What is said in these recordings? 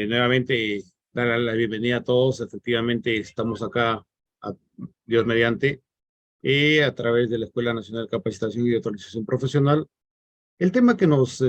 Nuevamente, dar la bienvenida a todos. Efectivamente, estamos acá, a, Dios mediante, a través de la Escuela Nacional de Capacitación y Autorización Profesional. El tema que nos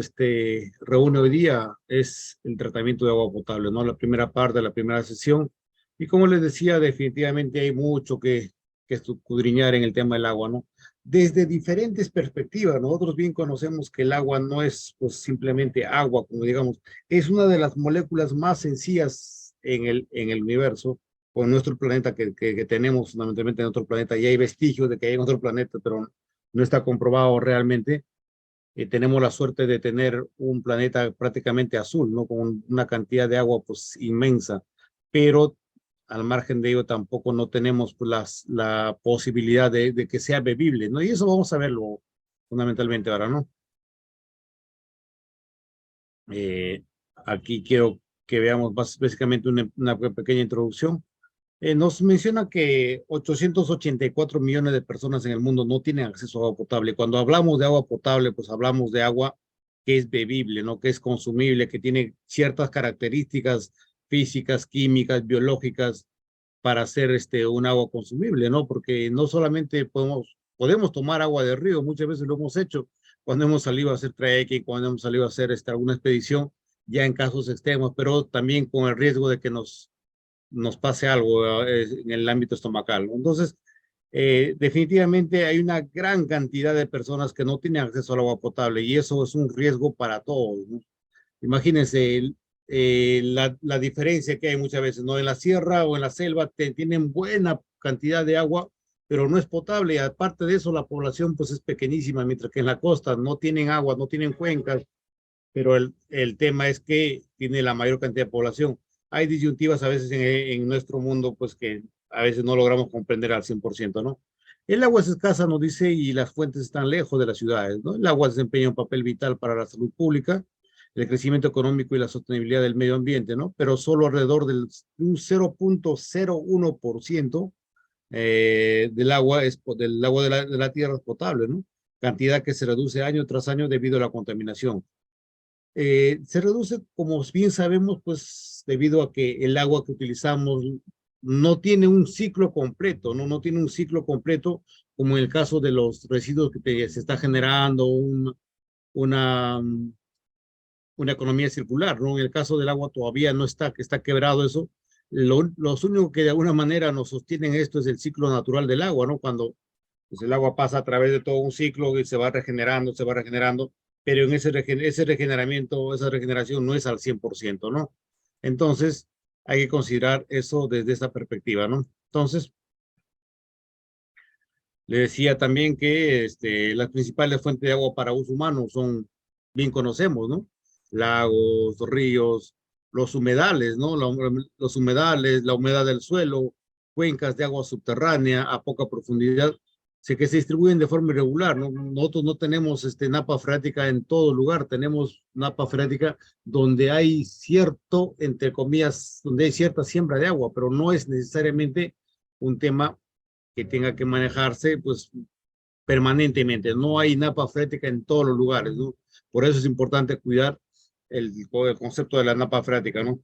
reúne hoy día es el tratamiento de agua potable, ¿no? La primera parte, la primera sesión. Y como les decía, definitivamente hay mucho que escudriñar en el tema del agua, ¿no? Desde diferentes perspectivas. Nosotros bien conocemos que el agua no es pues simplemente agua, como digamos, es una de las moléculas más sencillas en el universo, o en nuestro planeta que tenemos fundamentalmente en otro planeta, y hay vestigios de que hay en otro planeta, pero no está comprobado realmente. Tenemos la suerte de tener un planeta prácticamente azul, ¿no? Con una cantidad de agua pues inmensa, pero al margen de ello tampoco no tenemos pues, la posibilidad de que sea bebible, ¿no? Y eso vamos a verlo fundamentalmente ahora, ¿no? Eh, Aquí quiero que veamos básicamente una pequeña introducción. Nos menciona que 884 millones de personas en el mundo no tienen acceso a agua potable. Cuando hablamos de agua potable, pues hablamos de agua que es bebible, ¿no? Que es consumible, que tiene ciertas características físicas, químicas, biológicas para hacer un agua consumible, ¿no? Porque no solamente podemos tomar agua de río, muchas veces lo hemos hecho cuando hemos salido a hacer trekking, cuando hemos salido a hacer alguna expedición, ya en casos extremos, pero también con el riesgo de que nos pase algo en el ámbito estomacal, ¿no? Entonces, definitivamente hay una gran cantidad de personas que no tienen acceso al agua potable y eso es un riesgo para todos, ¿no? Imagínense la diferencia que hay muchas veces, ¿no? En la sierra o en la selva tienen buena cantidad de agua, pero no es potable y aparte de eso la población pues es pequeñísima, mientras que en la costa no tienen agua, no tienen cuencas, pero el tema es que tiene la mayor cantidad de población. Hay disyuntivas a veces en nuestro mundo, pues que a veces no logramos comprender al 100%, ¿no? El agua es escasa, nos dice, y las fuentes están lejos de las ciudades, ¿no? El agua desempeña un papel vital para la salud pública, el crecimiento económico y la sostenibilidad del medio ambiente, ¿no? Pero solo alrededor del un 0.01% del agua de la tierra es potable, ¿no? Cantidad que se reduce año tras año debido a la contaminación. Se reduce, como bien sabemos, pues debido a que el agua que utilizamos no tiene un ciclo completo, ¿no? No tiene un ciclo completo como en el caso de los residuos se está generando una, una economía circular, ¿no? En el caso del agua todavía no está, que está quebrado eso. Los únicos que de alguna manera nos sostienen esto es el ciclo natural del agua, ¿no? Cuando pues, el agua pasa a través de todo un ciclo y se va regenerando, pero en ese regeneramiento, esa regeneración no es al 100%, ¿no? Entonces, hay que considerar eso desde esa perspectiva, ¿no? Entonces, le decía también que las principales fuentes de agua para uso humano son, bien conocemos, ¿no? Lagos, ríos, los humedales, ¿no? Los humedales, la humedad del suelo, cuencas de agua subterránea a poca profundidad, sé que se distribuyen de forma irregular, ¿no? Nosotros no tenemos napa freática en todo lugar, tenemos napa freática donde hay cierto, entre comillas, donde hay cierta siembra de agua, pero no es necesariamente un tema que tenga que manejarse pues permanentemente. No hay napa freática en todos los lugares, ¿no? Por eso es importante cuidar el concepto de la napa freática, ¿no?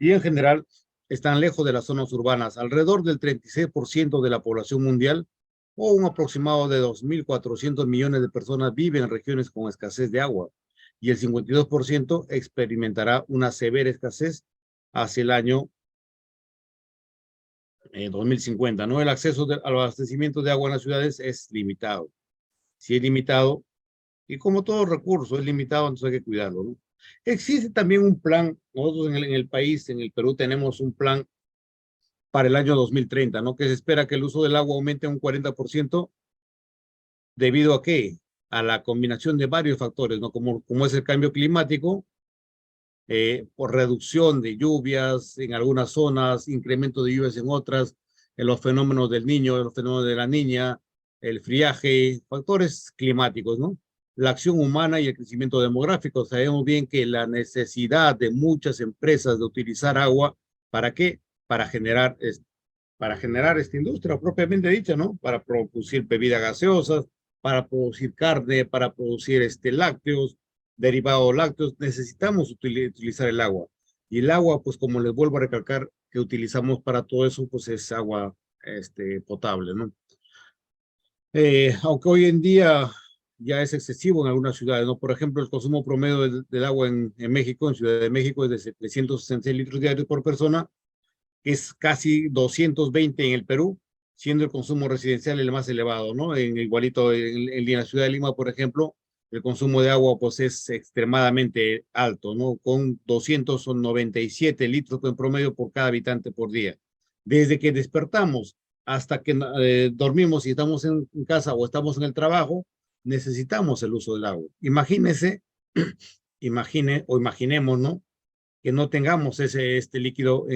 Y en general están lejos de las zonas urbanas. Alrededor del 36% de la población mundial, o un aproximado de 2.400 millones de personas, viven en regiones con escasez de agua. Y el 52% experimentará una severa escasez hacia el año 2050, ¿no? El acceso al abastecimiento de agua en las ciudades es limitado. Si es limitado, y como todo recurso es limitado, entonces hay que cuidarlo, ¿no? Existe también un plan, nosotros en el país, en el Perú, tenemos un plan para el año 2030, ¿no? Que se espera que el uso del agua aumente un 40%, ¿debido a qué? A la combinación de varios factores, ¿no? Como es el cambio climático, por reducción de lluvias en algunas zonas, incremento de lluvias en otras, en los fenómenos del niño, los fenómenos de la niña, el friaje, factores climáticos, ¿no? La acción humana y el crecimiento demográfico. Sabemos bien que la necesidad de muchas empresas de utilizar agua, ¿para qué? Para generar esta industria propiamente dicha, ¿no? Para producir bebidas gaseosas, para producir carne, para producir lácteos, derivados lácteos, necesitamos utilizar el agua. Y el agua, pues como les vuelvo a recalcar, que utilizamos para todo eso, pues es agua potable, ¿no? Aunque hoy en día ya es excesivo en algunas ciudades, ¿no? Por ejemplo, el consumo promedio del agua en México, en Ciudad de México, es de 766 litros diarios por persona, que es casi 220 en el Perú, siendo el consumo residencial el más elevado, ¿no? En igualito en la ciudad de Lima, por ejemplo, el consumo de agua pues es extremadamente alto, ¿no? Con 297 litros en promedio por cada habitante por día. Desde que despertamos hasta que dormimos y estamos en casa o estamos en el trabajo, necesitamos el uso del agua. Imagínese, imaginemos, ¿no? Que no tengamos este líquido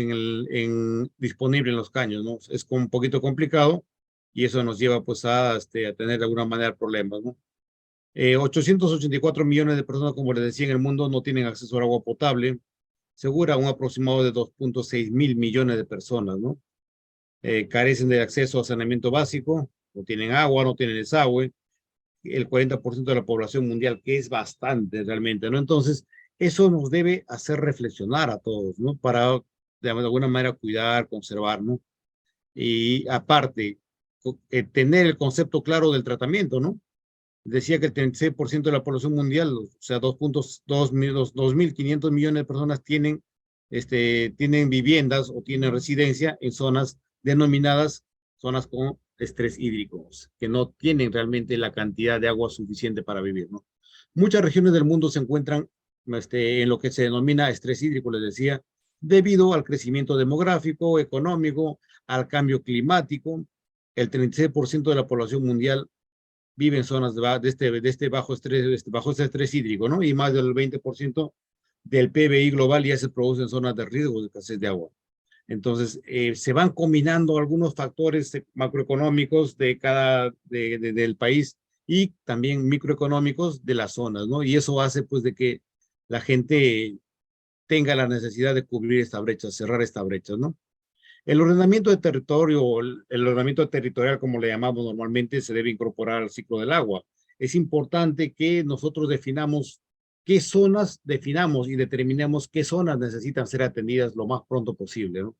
disponible en los caños, ¿no? Es un poquito complicado y eso nos lleva pues a tener de alguna manera problemas, ¿no? 884 millones de personas, como les decía, en el mundo no tienen acceso al agua potable, segura un aproximado de 2.6 mil millones de personas, ¿no? Carecen de acceso a saneamiento básico, no tienen agua, no tienen desagüe, el 40% de la población mundial, que es bastante realmente, ¿no? Entonces, eso nos debe hacer reflexionar a todos, ¿no? Para de alguna manera cuidar, conservar, ¿no? Y aparte, tener el concepto claro del tratamiento, ¿no? Decía que el 36% de la población mundial, o sea, 2.500 millones de personas tienen viviendas o tienen residencia en zonas denominadas zonas con estrés hídrico, que no tienen realmente la cantidad de agua suficiente para vivir, ¿no? Muchas regiones del mundo se encuentran en lo que se denomina estrés hídrico, les decía, debido al crecimiento demográfico, económico, al cambio climático. El 36% de la población mundial vive en zonas de este bajo este estrés hídrico, ¿no? Y más del 20% del PBI global ya se produce en zonas de riesgo de escasez de agua. Entonces, se van combinando algunos factores macroeconómicos del país y también microeconómicos de las zonas, ¿no? Y eso hace, pues, de que la gente tenga la necesidad de cubrir esta brecha, cerrar esta brecha, ¿no? El ordenamiento de territorio, o el ordenamiento territorial, como le llamamos normalmente, se debe incorporar al ciclo del agua. Es importante que nosotros definamos qué zonas definamos y determinemos qué zonas necesitan ser atendidas lo más pronto posible, ¿no?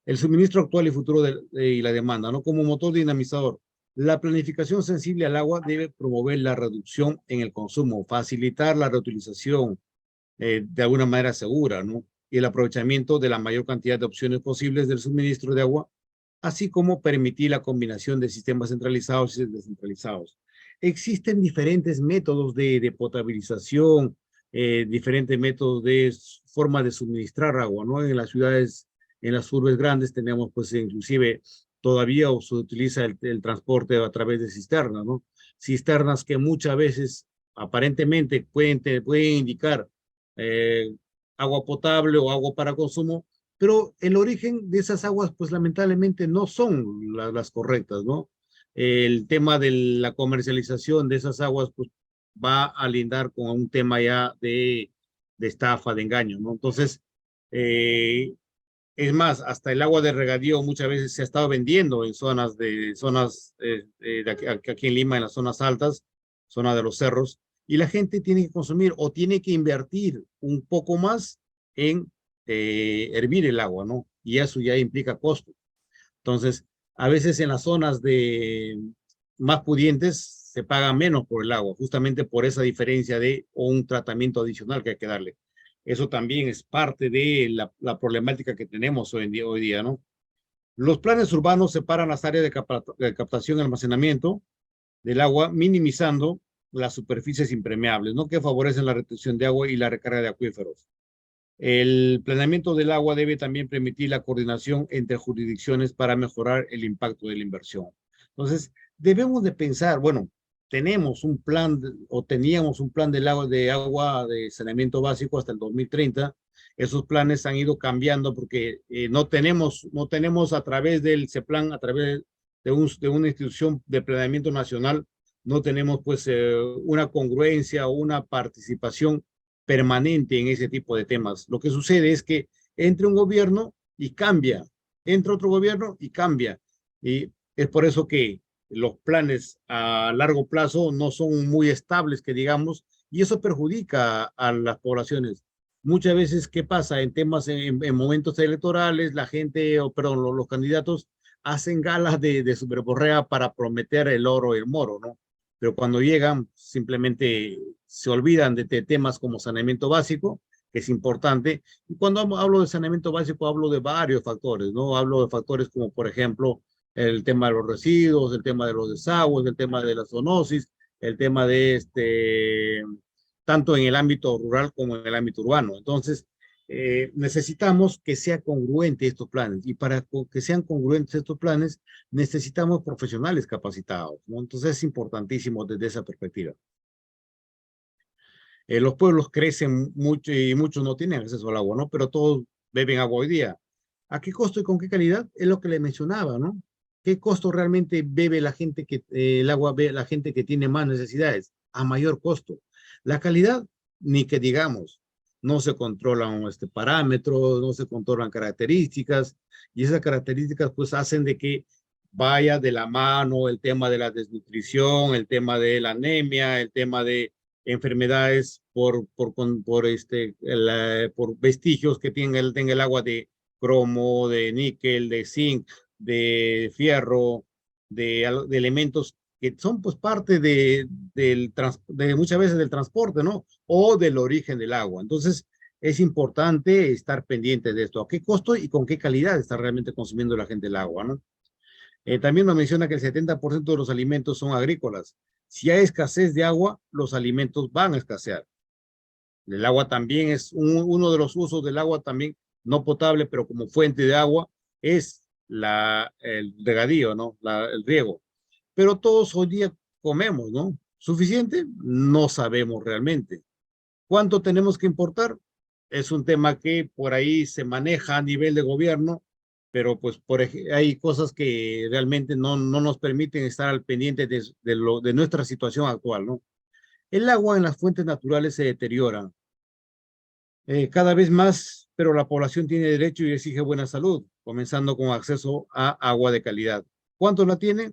El suministro actual y futuro y la demanda, ¿no? Como motor dinamizador. La planificación sensible al agua debe promover la reducción en el consumo, facilitar la reutilización, de alguna manera segura, ¿no? Y el aprovechamiento de la mayor cantidad de opciones posibles del suministro de agua, así como permitir la combinación de sistemas centralizados y descentralizados. Existen diferentes métodos de potabilización, diferentes métodos de forma de suministrar agua, ¿no? En las ciudades, en las urbes grandes tenemos pues inclusive todavía o se utiliza el transporte a través de cisternas, ¿no? Cisternas que muchas veces aparentemente pueden indicar eh, agua potable o agua para consumo, pero el origen de esas aguas, pues lamentablemente no son las correctas, ¿no? El tema de la comercialización de esas aguas, pues va a lindar con un tema ya de estafa, de engaño, ¿no? Entonces, eh, es más, hasta el agua de regadío muchas veces se ha estado vendiendo en aquí en Lima, en las zonas altas, zona de los cerros, y la gente tiene que consumir o tiene que invertir un poco más en hervir el agua, ¿no? Y eso ya implica costo. Entonces, a veces en las zonas más pudientes se paga menos por el agua, justamente por esa diferencia o un tratamiento adicional que hay que darle. Eso también es parte de la problemática que tenemos hoy día, ¿no? Los planes urbanos separan las áreas de captación y almacenamiento del agua, minimizando las superficies impermeables, ¿no? Que favorecen la retención de agua y la recarga de acuíferos. El planeamiento del agua debe también permitir la coordinación entre jurisdicciones para mejorar el impacto de la inversión. Entonces, debemos de pensar, bueno, tenemos un plan o teníamos un plan de agua de saneamiento básico hasta el 2030. Esos planes han ido cambiando porque no tenemos a través del CEPLAN, a través de una institución de planeamiento nacional, no tenemos pues una congruencia o una participación permanente en ese tipo de temas. Lo que sucede es que entra un gobierno y cambia, entra otro gobierno y cambia. Y es por eso que los planes a largo plazo no son muy estables, que digamos, y eso perjudica a las poblaciones. Muchas veces, ¿qué pasa? En temas, en momentos electorales, la gente, o perdón, los candidatos hacen galas de su verborrea para prometer el oro y el moro, ¿no? Pero cuando llegan, simplemente se olvidan de temas como saneamiento básico, que es importante. Y cuando hablo de saneamiento básico, hablo de varios factores, ¿no? Hablo de factores como, por ejemplo, el tema de los residuos, el tema de los desagües, el tema de la zoonosis, el tema de tanto en el ámbito rural como en el ámbito urbano. Entonces, necesitamos que sea congruente estos planes y para que sean congruentes estos planes necesitamos profesionales capacitados, ¿no? Entonces es importantísimo desde esa perspectiva. Los pueblos crecen mucho y muchos no tienen acceso al agua, ¿no? Pero todos beben agua hoy día. ¿A qué costo y con qué calidad? Es lo que le mencionaba, ¿no? ¿Qué costo realmente bebe la gente que el agua bebe la gente que tiene más necesidades? A mayor costo. La calidad, ni que digamos, no se controlan parámetros, no se controlan características, y esas características pues hacen de que vaya de la mano el tema de la desnutrición, el tema de la anemia, el tema de enfermedades por vestigios que tenga el agua de cromo, de níquel, de zinc, de fierro, de elementos que son pues parte de muchas veces del transporte, ¿no? O del origen del agua. Entonces, es importante estar pendiente de esto. ¿A qué costo y con qué calidad está realmente consumiendo la gente el agua, ¿no? También nos menciona que el 70% de los alimentos son agrícolas. Si hay escasez de agua, los alimentos van a escasear. El agua también es uno de los usos del agua también no potable, pero como fuente de agua es el regadío, ¿no? El riego. Pero todos hoy día comemos, ¿no? ¿Suficiente? No sabemos realmente. ¿Cuánto tenemos que importar? Es un tema que por ahí se maneja a nivel de gobierno, pero pues hay cosas que realmente no nos permiten estar al pendiente de nuestra situación actual, ¿no? El agua en las fuentes naturales se deteriora cada vez más, pero la población tiene derecho y exige buena salud, comenzando con acceso a agua de calidad. ¿Cuánto la tiene?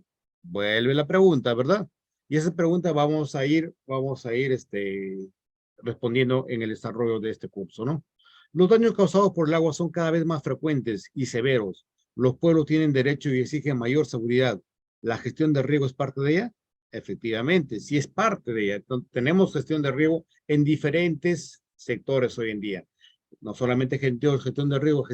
Vuelve la pregunta, ¿verdad? Y esa pregunta vamos a ir respondiendo en el desarrollo de este curso, ¿no? Los daños causados por el agua son cada vez más frecuentes y severos. Los pueblos tienen derecho y exigen mayor seguridad. ¿La gestión de riego es parte de ella? Efectivamente, sí es parte de ella. Entonces, tenemos gestión de riego en diferentes sectores hoy en día. No solamente gestión de riegos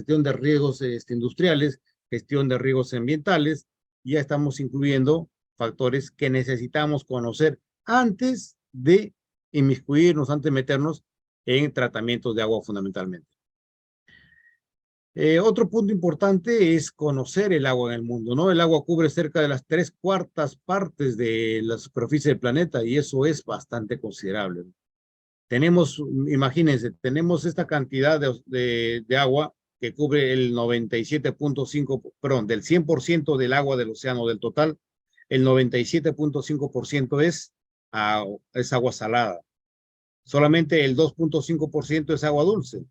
industriales, gestión de riegos ambientales, ya estamos incluyendo factores que necesitamos conocer antes de inmiscuirnos, antes de meternos en tratamientos de agua fundamentalmente. Otro punto importante es conocer el agua en el mundo, ¿no? El agua cubre cerca de las 3/4 partes de la superficie del planeta y eso es bastante considerable. Tenemos, imagínense, tenemos esta cantidad de agua que cubre el 97.5, perdón, del 100% del agua del océano del total, el 97.5% es agua salada. Solamente el 2.5% es agua dulce.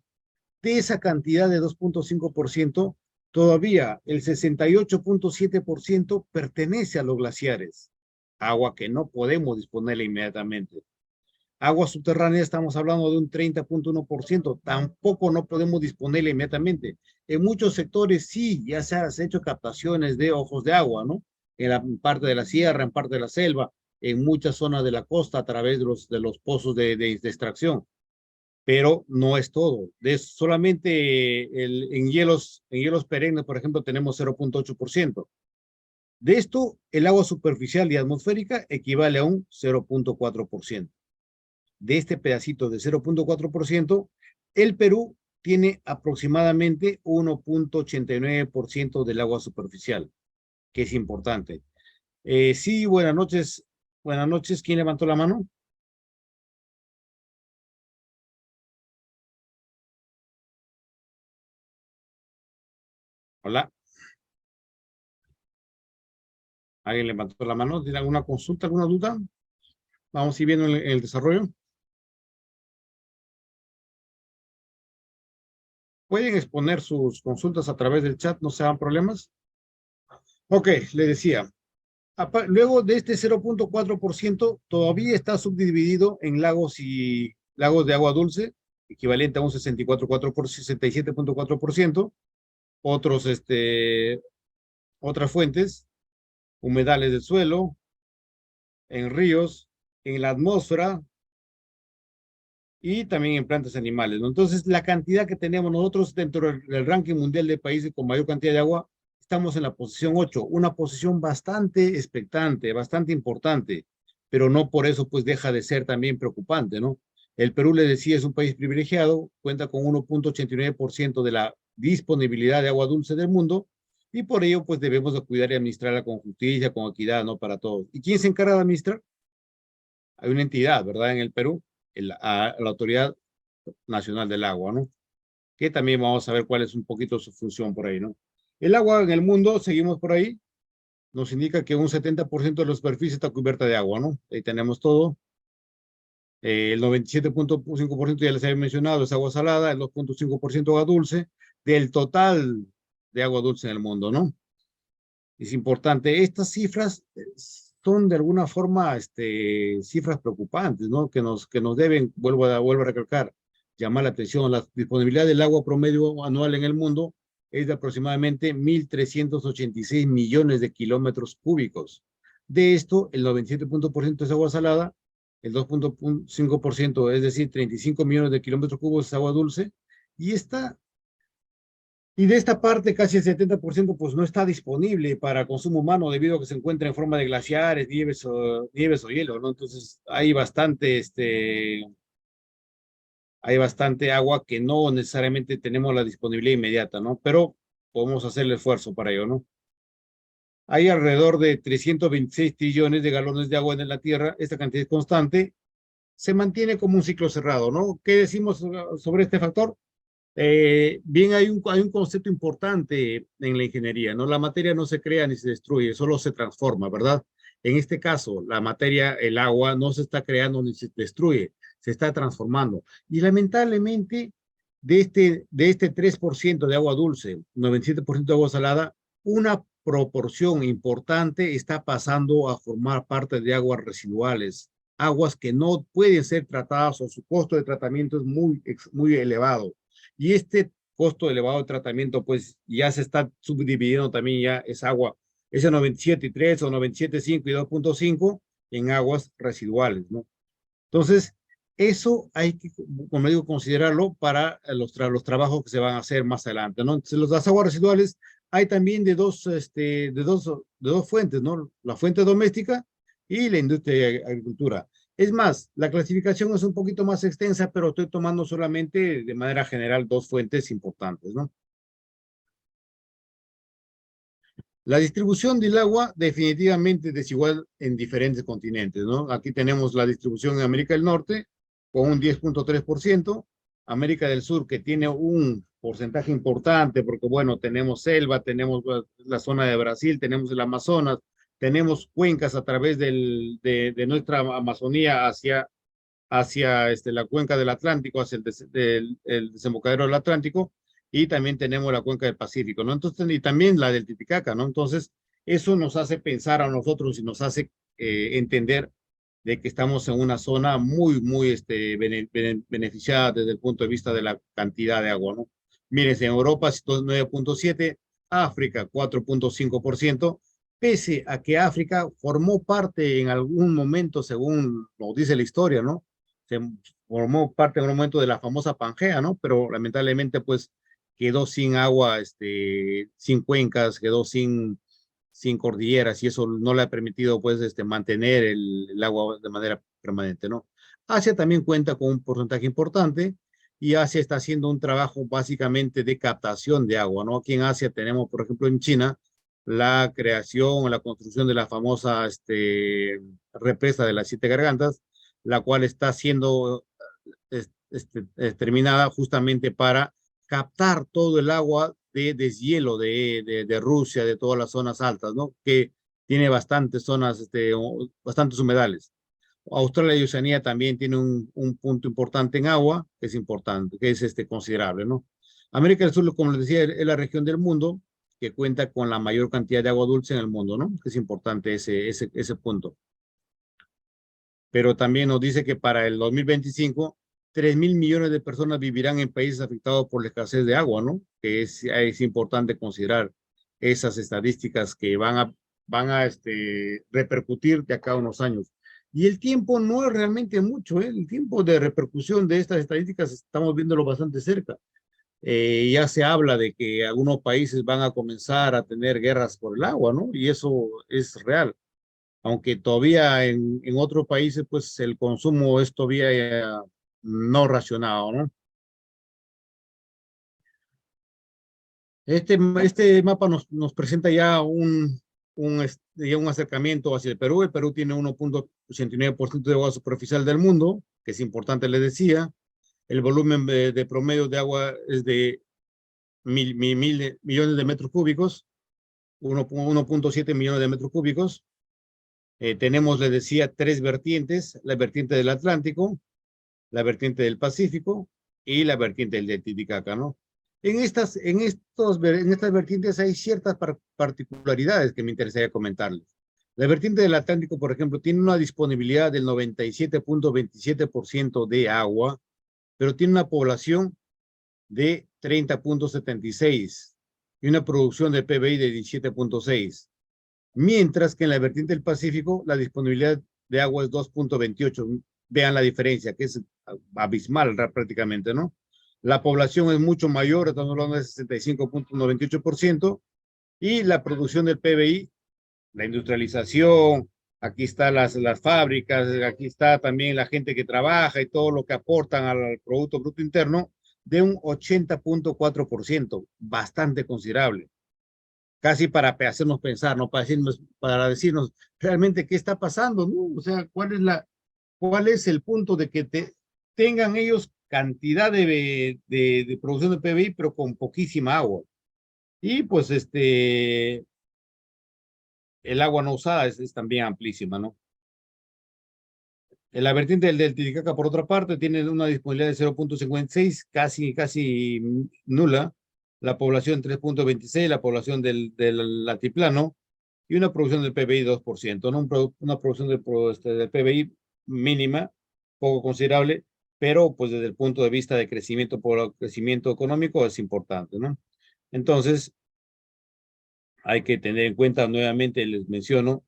De esa cantidad de 2.5%, todavía el 68.7% pertenece a los glaciares, agua que no podemos disponerle inmediatamente. Agua subterránea, estamos hablando de un 30.1%, tampoco no podemos disponerle inmediatamente. En muchos sectores sí, ya se han hecho captaciones de ojos de agua, ¿no? En la parte de la sierra, en parte de la selva, en muchas zonas de la costa a través de los pozos de extracción, pero no es todo. Solamente en hielos perennes, por ejemplo, tenemos 0.8%. De esto, el agua superficial y atmosférica equivale a un 0.4%. De este pedacito de 0.4%, el Perú tiene aproximadamente 1.89% del agua superficial, que es importante. Sí, buenas noches. Buenas noches. ¿Quién levantó la mano? Hola. ¿Alguien levantó la mano? ¿Tiene alguna consulta, alguna duda? Vamos a ir viendo el desarrollo. Pueden exponer sus consultas a través del chat, no se hagan problemas. Ok, le decía, luego de este 0.4%, todavía está subdividido en lagos de agua dulce equivalente a un 67.4%. Otros, otras fuentes, humedales del suelo, en ríos, en la atmósfera y también en plantas animales, ¿no? Entonces, la cantidad que tenemos nosotros dentro del ranking mundial de países con mayor cantidad de agua, estamos en la posición 8, una posición bastante expectante, bastante importante, pero no por eso pues deja de ser también preocupante, ¿no? El Perú, le decía, es un país privilegiado, cuenta con 1.89% de la disponibilidad de agua dulce del mundo, y por ello pues debemos de cuidar y administrarla con justicia, con equidad, ¿no? Para todos. ¿Y quién se encarga de administrar? Hay una entidad, ¿verdad? En el Perú, la Autoridad Nacional del Agua, ¿no? Que también vamos a ver cuál es un poquito su función por ahí, ¿no? El agua en el mundo, seguimos por ahí, nos indica que un 70% de la superficie está cubierta de agua, ¿no? Ahí tenemos todo. El 97.5% ya les había mencionado es agua salada, el 2.5% agua dulce, del total de agua dulce en el mundo, ¿no? Es importante. Estas cifras son de alguna forma cifras preocupantes, ¿no? Que nos deben, vuelvo a recalcar, llamar la atención. La disponibilidad del agua promedio anual en el mundo es de aproximadamente 1.386 millones de kilómetros cúbicos. De esto, el 97% es agua salada, el 2.5%, es decir, 35 millones de kilómetros cúbicos es agua dulce, y de esta parte, casi el 70% pues no está disponible para consumo humano debido a que se encuentra en forma de glaciares, nieves o hielo, ¿no? Entonces hay bastante agua que no necesariamente tenemos la disponibilidad inmediata, ¿no? Pero podemos hacer el esfuerzo para ello, ¿no? Hay alrededor de 326 trillones de galones de agua en la Tierra. Esta cantidad es constante, se mantiene como un ciclo cerrado, ¿no? ¿Qué decimos sobre este factor? Bien, hay un concepto importante en la ingeniería, ¿no? La materia no se crea ni se destruye, solo se transforma, ¿verdad? En este caso, la materia, el agua, no se está creando ni se destruye, se está transformando. Y lamentablemente, de este 3% de agua dulce, 97% de agua salada, una proporción importante está pasando a formar parte de aguas residuales, aguas que no pueden ser tratadas o su costo de tratamiento es muy elevado. Y este costo elevado de tratamiento, pues ya se está subdividiendo también ya esa agua, ese 97.3 o 97.5 y 2.5 en aguas residuales, ¿no? Entonces, eso hay que, como digo, considerarlo para los trabajos que se van a hacer más adelante, ¿no? Entonces, las aguas residuales hay también de dos fuentes, ¿no? La fuente doméstica y la industria y agricultura. Es más, la clasificación es un poquito más extensa, pero estoy tomando solamente de manera general dos fuentes importantes, ¿no? La distribución del agua definitivamente es desigual en diferentes continentes, ¿no? Aquí tenemos la distribución en América del Norte con un 10.3%, América del Sur que tiene un porcentaje importante porque, bueno, tenemos selva, tenemos la zona de Brasil, tenemos el Amazonas, tenemos cuencas a través de nuestra Amazonía hacia la cuenca del Atlántico, hacia el desembocadero del Atlántico, y también tenemos la cuenca del Pacífico, ¿no? Entonces, y también la del Titicaca, ¿no? Entonces, eso nos hace pensar a nosotros y nos hace entender de que estamos en una zona muy beneficiada desde el punto de vista de la cantidad de agua, ¿no? Miren, en Europa 9.7, África 4.5%, pese a que África formó parte en algún momento, según nos dice la historia, ¿no? Se formó parte en un momento de la famosa Pangea, ¿no? Pero lamentablemente, pues, quedó sin agua, sin cuencas, quedó sin cordilleras, y eso no le ha permitido, pues, mantener el agua de manera permanente, ¿no? Asia también cuenta con un porcentaje importante, y Asia está haciendo un trabajo básicamente de captación de agua, ¿no? Aquí en Asia tenemos, por ejemplo, en China, la creación o la construcción de la famosa represa de las Siete Gargantas, la cual está siendo terminada justamente para captar todo el agua de deshielo de Rusia, de todas las zonas altas, ¿no? Que tiene bastantes zonas, bastantes humedales. Australia y Oceanía también tiene un punto importante en agua, que es importante, que es considerable, ¿no? América del Sur, como les decía, es la región del mundo que cuenta con la mayor cantidad de agua dulce en el mundo, ¿no? Que es importante ese punto. Pero también nos dice que para el 2025 3.000 millones de personas vivirán en países afectados por la escasez de agua, ¿no? Que es importante considerar esas estadísticas que van a repercutir de acá a unos años. Y el tiempo no es realmente mucho, ¿eh? El tiempo de repercusión de estas estadísticas estamos viéndolo bastante cerca. Ya se habla de que algunos países van a comenzar a tener guerras por el agua, ¿no? Y eso es real. Aunque todavía en otros países, pues el consumo es todavía no racionado, ¿no? Este mapa nos presenta ya un acercamiento hacia el Perú. El Perú tiene 1,89% de agua superficial del mundo, que es importante, les decía. El volumen de promedio de agua es de mil millones de metros cúbicos, 1,7 millones de metros cúbicos. Tenemos, les decía, tres vertientes: la vertiente del Atlántico, la vertiente del Pacífico y la vertiente del Titicaca, ¿no? En estas vertientes hay ciertas particularidades que me interesaría comentarles. La vertiente del Atlántico, por ejemplo, tiene una disponibilidad del 97,27% de agua, pero tiene una población de 30,76 y una producción de PBI de 17,6. Mientras que en la vertiente del Pacífico la disponibilidad de agua es 2,28. Vean la diferencia, que es abismal prácticamente, ¿no? La población es mucho mayor, estamos hablando de 65,98%, y la producción del PBI, la industrialización, aquí están las fábricas, aquí está también la gente que trabaja y todo lo que aportan al Producto Bruto Interno, de un 80,4%, bastante considerable. Casi para hacernos pensar, ¿no? Para decirnos realmente qué está pasando, ¿no? O sea, cuál es el punto de que tengan ellos cantidad de producción de PBI, pero con poquísima agua. Y pues el agua no usada es también amplísima, ¿no? En la vertiente del Titicaca, por otra parte, tiene una disponibilidad de 0,56, casi nula. La población 3,26, la población del altiplano, y una producción del PBI 2%, ¿no? Una producción del PBI mínima, poco considerable, pero pues desde el punto de vista de crecimiento por crecimiento económico es importante, ¿no? Entonces, hay que tener en cuenta nuevamente, les menciono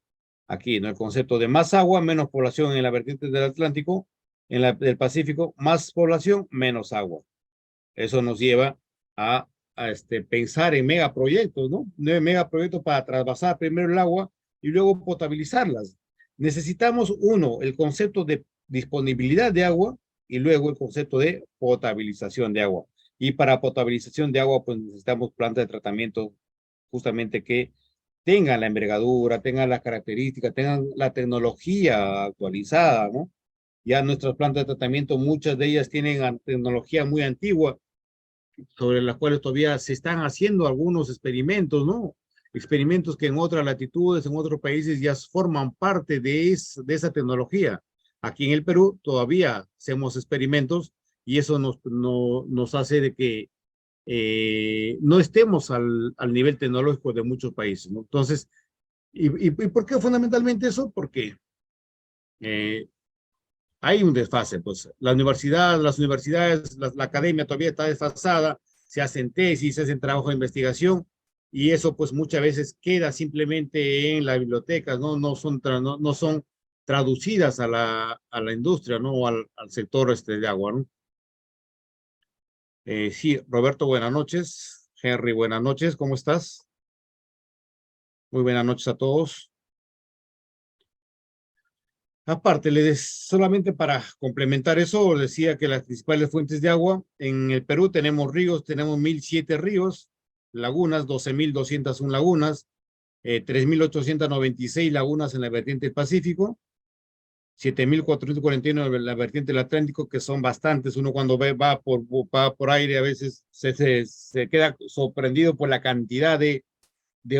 aquí, ¿no? El concepto de más agua, menos población en la vertiente del Atlántico, en la del Pacífico, más población, menos agua. Eso nos lleva a pensar en megaproyectos, ¿no? Megaproyectos para trasvasar primero el agua y luego potabilizarlas. Necesitamos, uno, el concepto de disponibilidad de agua y luego el concepto de potabilización de agua. Y para potabilización de agua, pues necesitamos plantas de tratamiento justamente que tengan la envergadura, tengan las características, tengan la tecnología actualizada, ¿no? Ya nuestras plantas de tratamiento, muchas de ellas tienen tecnología muy antigua, sobre las cuales todavía se están haciendo algunos experimentos, ¿no? Experimentos que en otras latitudes, en otros países ya forman parte de esa tecnología. Aquí en el Perú todavía hacemos experimentos y eso nos hace de que no estemos al nivel tecnológico de muchos países, ¿no? Entonces, ¿y por qué fundamentalmente eso? Porque eh, hay un desfase, pues las universidades, la academia todavía está desfasada, se hacen tesis, se hacen trabajo de investigación y eso pues muchas veces queda simplemente en la biblioteca, ¿no? No son traducidas a la industria, ¿no? O al sector de agua, ¿no? Sí, Roberto, buenas noches. Henry, buenas noches, ¿cómo estás? Muy buenas noches a todos. Aparte, solamente para complementar eso, decía que las principales fuentes de agua en el Perú tenemos ríos, tenemos 1,007 ríos, lagunas, 12,201 lagunas, 3,896 lagunas en la vertiente del Pacífico, 7,441 en la vertiente del Atlántico, que son bastantes. Uno cuando va por aire a veces se queda sorprendido por la cantidad de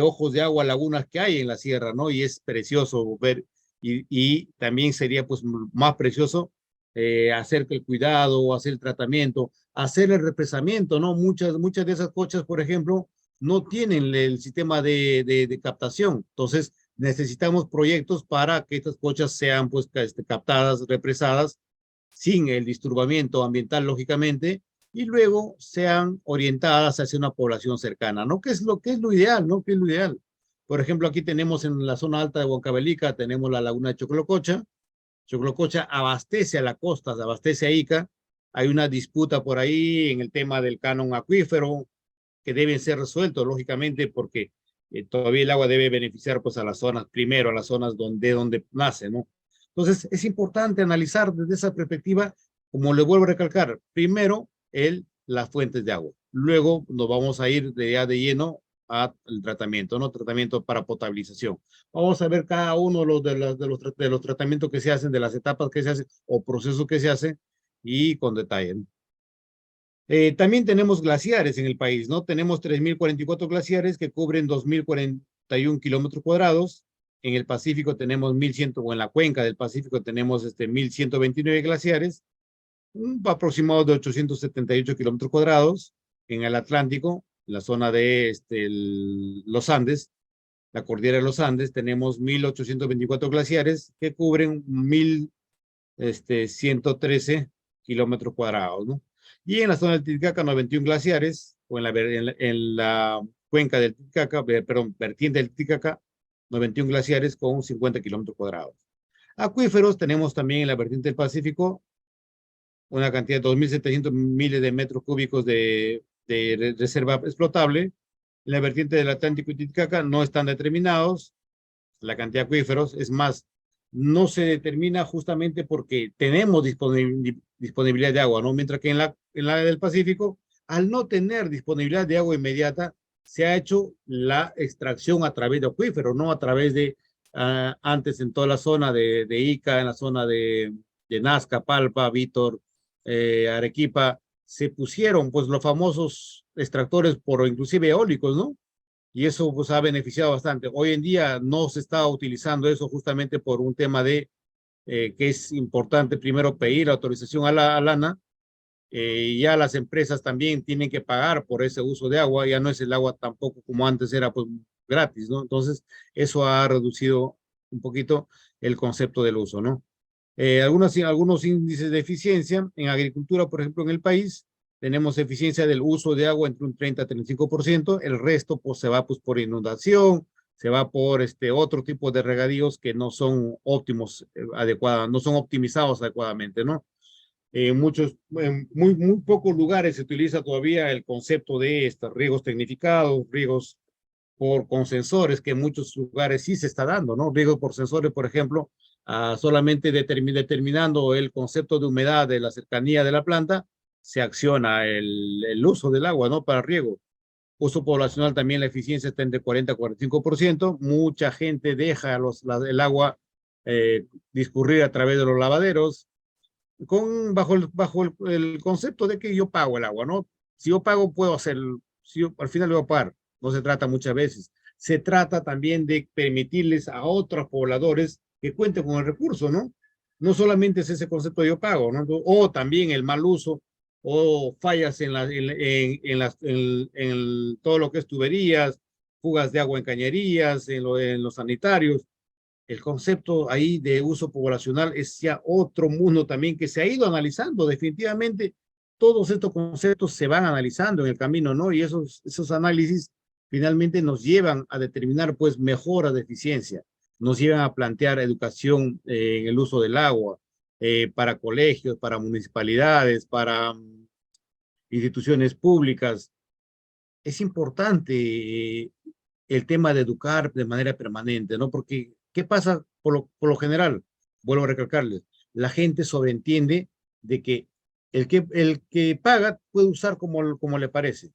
ojos de agua, lagunas que hay en la sierra, ¿no? Y es precioso ver, y también sería pues más precioso hacer el cuidado, hacer el tratamiento, hacer el represamiento, ¿no? Muchas de esas cochas, por ejemplo, no tienen el sistema de captación, entonces necesitamos proyectos para que estas cochas sean pues captadas, represadas, sin el disturbamiento ambiental, lógicamente, y luego sean orientadas hacia una población cercana, ¿no? ¿Qué es lo ideal, no? ¿Qué es lo ideal? Por ejemplo, aquí tenemos en la zona alta de Huancavelica, tenemos la laguna de Choclococha. Choclococha abastece a la costa, abastece a Ica. Hay una disputa por ahí en el tema del canon acuífero que deben ser resueltos, lógicamente, porque todavía el agua debe beneficiar pues a las zonas, primero a las zonas donde nace, ¿no? Entonces, es importante analizar desde esa perspectiva, como le vuelvo a recalcar, primero las fuentes de agua. Luego nos vamos a ir ya de lleno al tratamiento, ¿no? Tratamiento para potabilización. Vamos a ver cada uno de los tratamientos que se hacen, de las etapas que se hacen o procesos que se hacen y con detalle, ¿no? También tenemos glaciares en el país, ¿no? Tenemos 3.044 glaciares que cubren 2.041 kilómetros cuadrados. En el Pacífico tenemos 1.100, o en la cuenca del Pacífico tenemos 1.129 glaciares, un aproximado de 878 kilómetros cuadrados. En el Atlántico, en la zona de los Andes, la cordillera de los Andes, tenemos 1.824 glaciares que cubren 1.113 kilómetros cuadrados, ¿no? Y en la zona del Titicaca, 91 glaciares, o en la cuenca del Titicaca, perdón, vertiente del Titicaca, 91 glaciares con 50 kilómetros cuadrados. Acuíferos tenemos también en la vertiente del Pacífico una cantidad de 2.700 miles de metros cúbicos de reserva explotable. En la vertiente del Atlántico y Titicaca no están determinados la cantidad de acuíferos. Es más, no se determina justamente porque tenemos disponibilidad de agua, ¿no? Mientras que en la del Pacífico, al no tener disponibilidad de agua inmediata, se ha hecho la extracción a través de acuíferos, no a través de, antes en toda la zona de Ica, en la zona de Nazca, Palpa, Vítor, Arequipa, se pusieron pues los famosos extractores por inclusive eólicos, ¿no? Y eso pues ha beneficiado bastante. Hoy en día no se está utilizando eso justamente por un tema de que es importante primero pedir autorización a la ANA. Ya las empresas también tienen que pagar por ese uso de agua, ya no es el agua tampoco como antes era pues gratis, ¿no? Entonces eso ha reducido un poquito el concepto del uso, ¿no? Algunos índices de eficiencia en agricultura, por ejemplo, en el país, tenemos eficiencia del uso de agua entre un 30 a 35%, el resto pues se va pues por inundación, se va por otro tipo de regadíos que no son óptimos, no son optimizados adecuadamente, ¿no? Muy pocos lugares se utiliza todavía el concepto de estos riegos tecnificados, riegos con sensores, que en muchos lugares sí se está dando, ¿no? Riego por sensores, por ejemplo, solamente determinando el concepto de humedad de la cercanía de la planta, se acciona el uso del agua, ¿no? Para riego. Uso poblacional también la eficiencia está entre 40 a 45%. Mucha gente deja el agua discurrir a través de los lavaderos, bajo el concepto de que yo pago el agua, ¿no? Si yo pago, puedo hacer, si yo, al final lo voy a pagar. No se trata muchas veces. Se trata también de permitirles a otros pobladores que cuenten con el recurso, ¿no? No solamente es ese concepto de yo pago, ¿no? O también el mal uso o fallas en todo lo que es tuberías, fugas de agua en cañerías, en los sanitarios. El concepto ahí de uso poblacional es ya otro mundo también que se ha ido analizando. Definitivamente, todos estos conceptos se van analizando en el camino, ¿no? Y esos análisis finalmente nos llevan a determinar, pues, mejoras de eficiencia, nos llevan a plantear educación en el uso del agua, para colegios, para municipalidades, para instituciones públicas. Es importante el tema de educar de manera permanente, ¿no? Porque, ¿qué pasa por lo general? Vuelvo a recalcarles, la gente sobreentiende de que el que paga puede usar como le parece,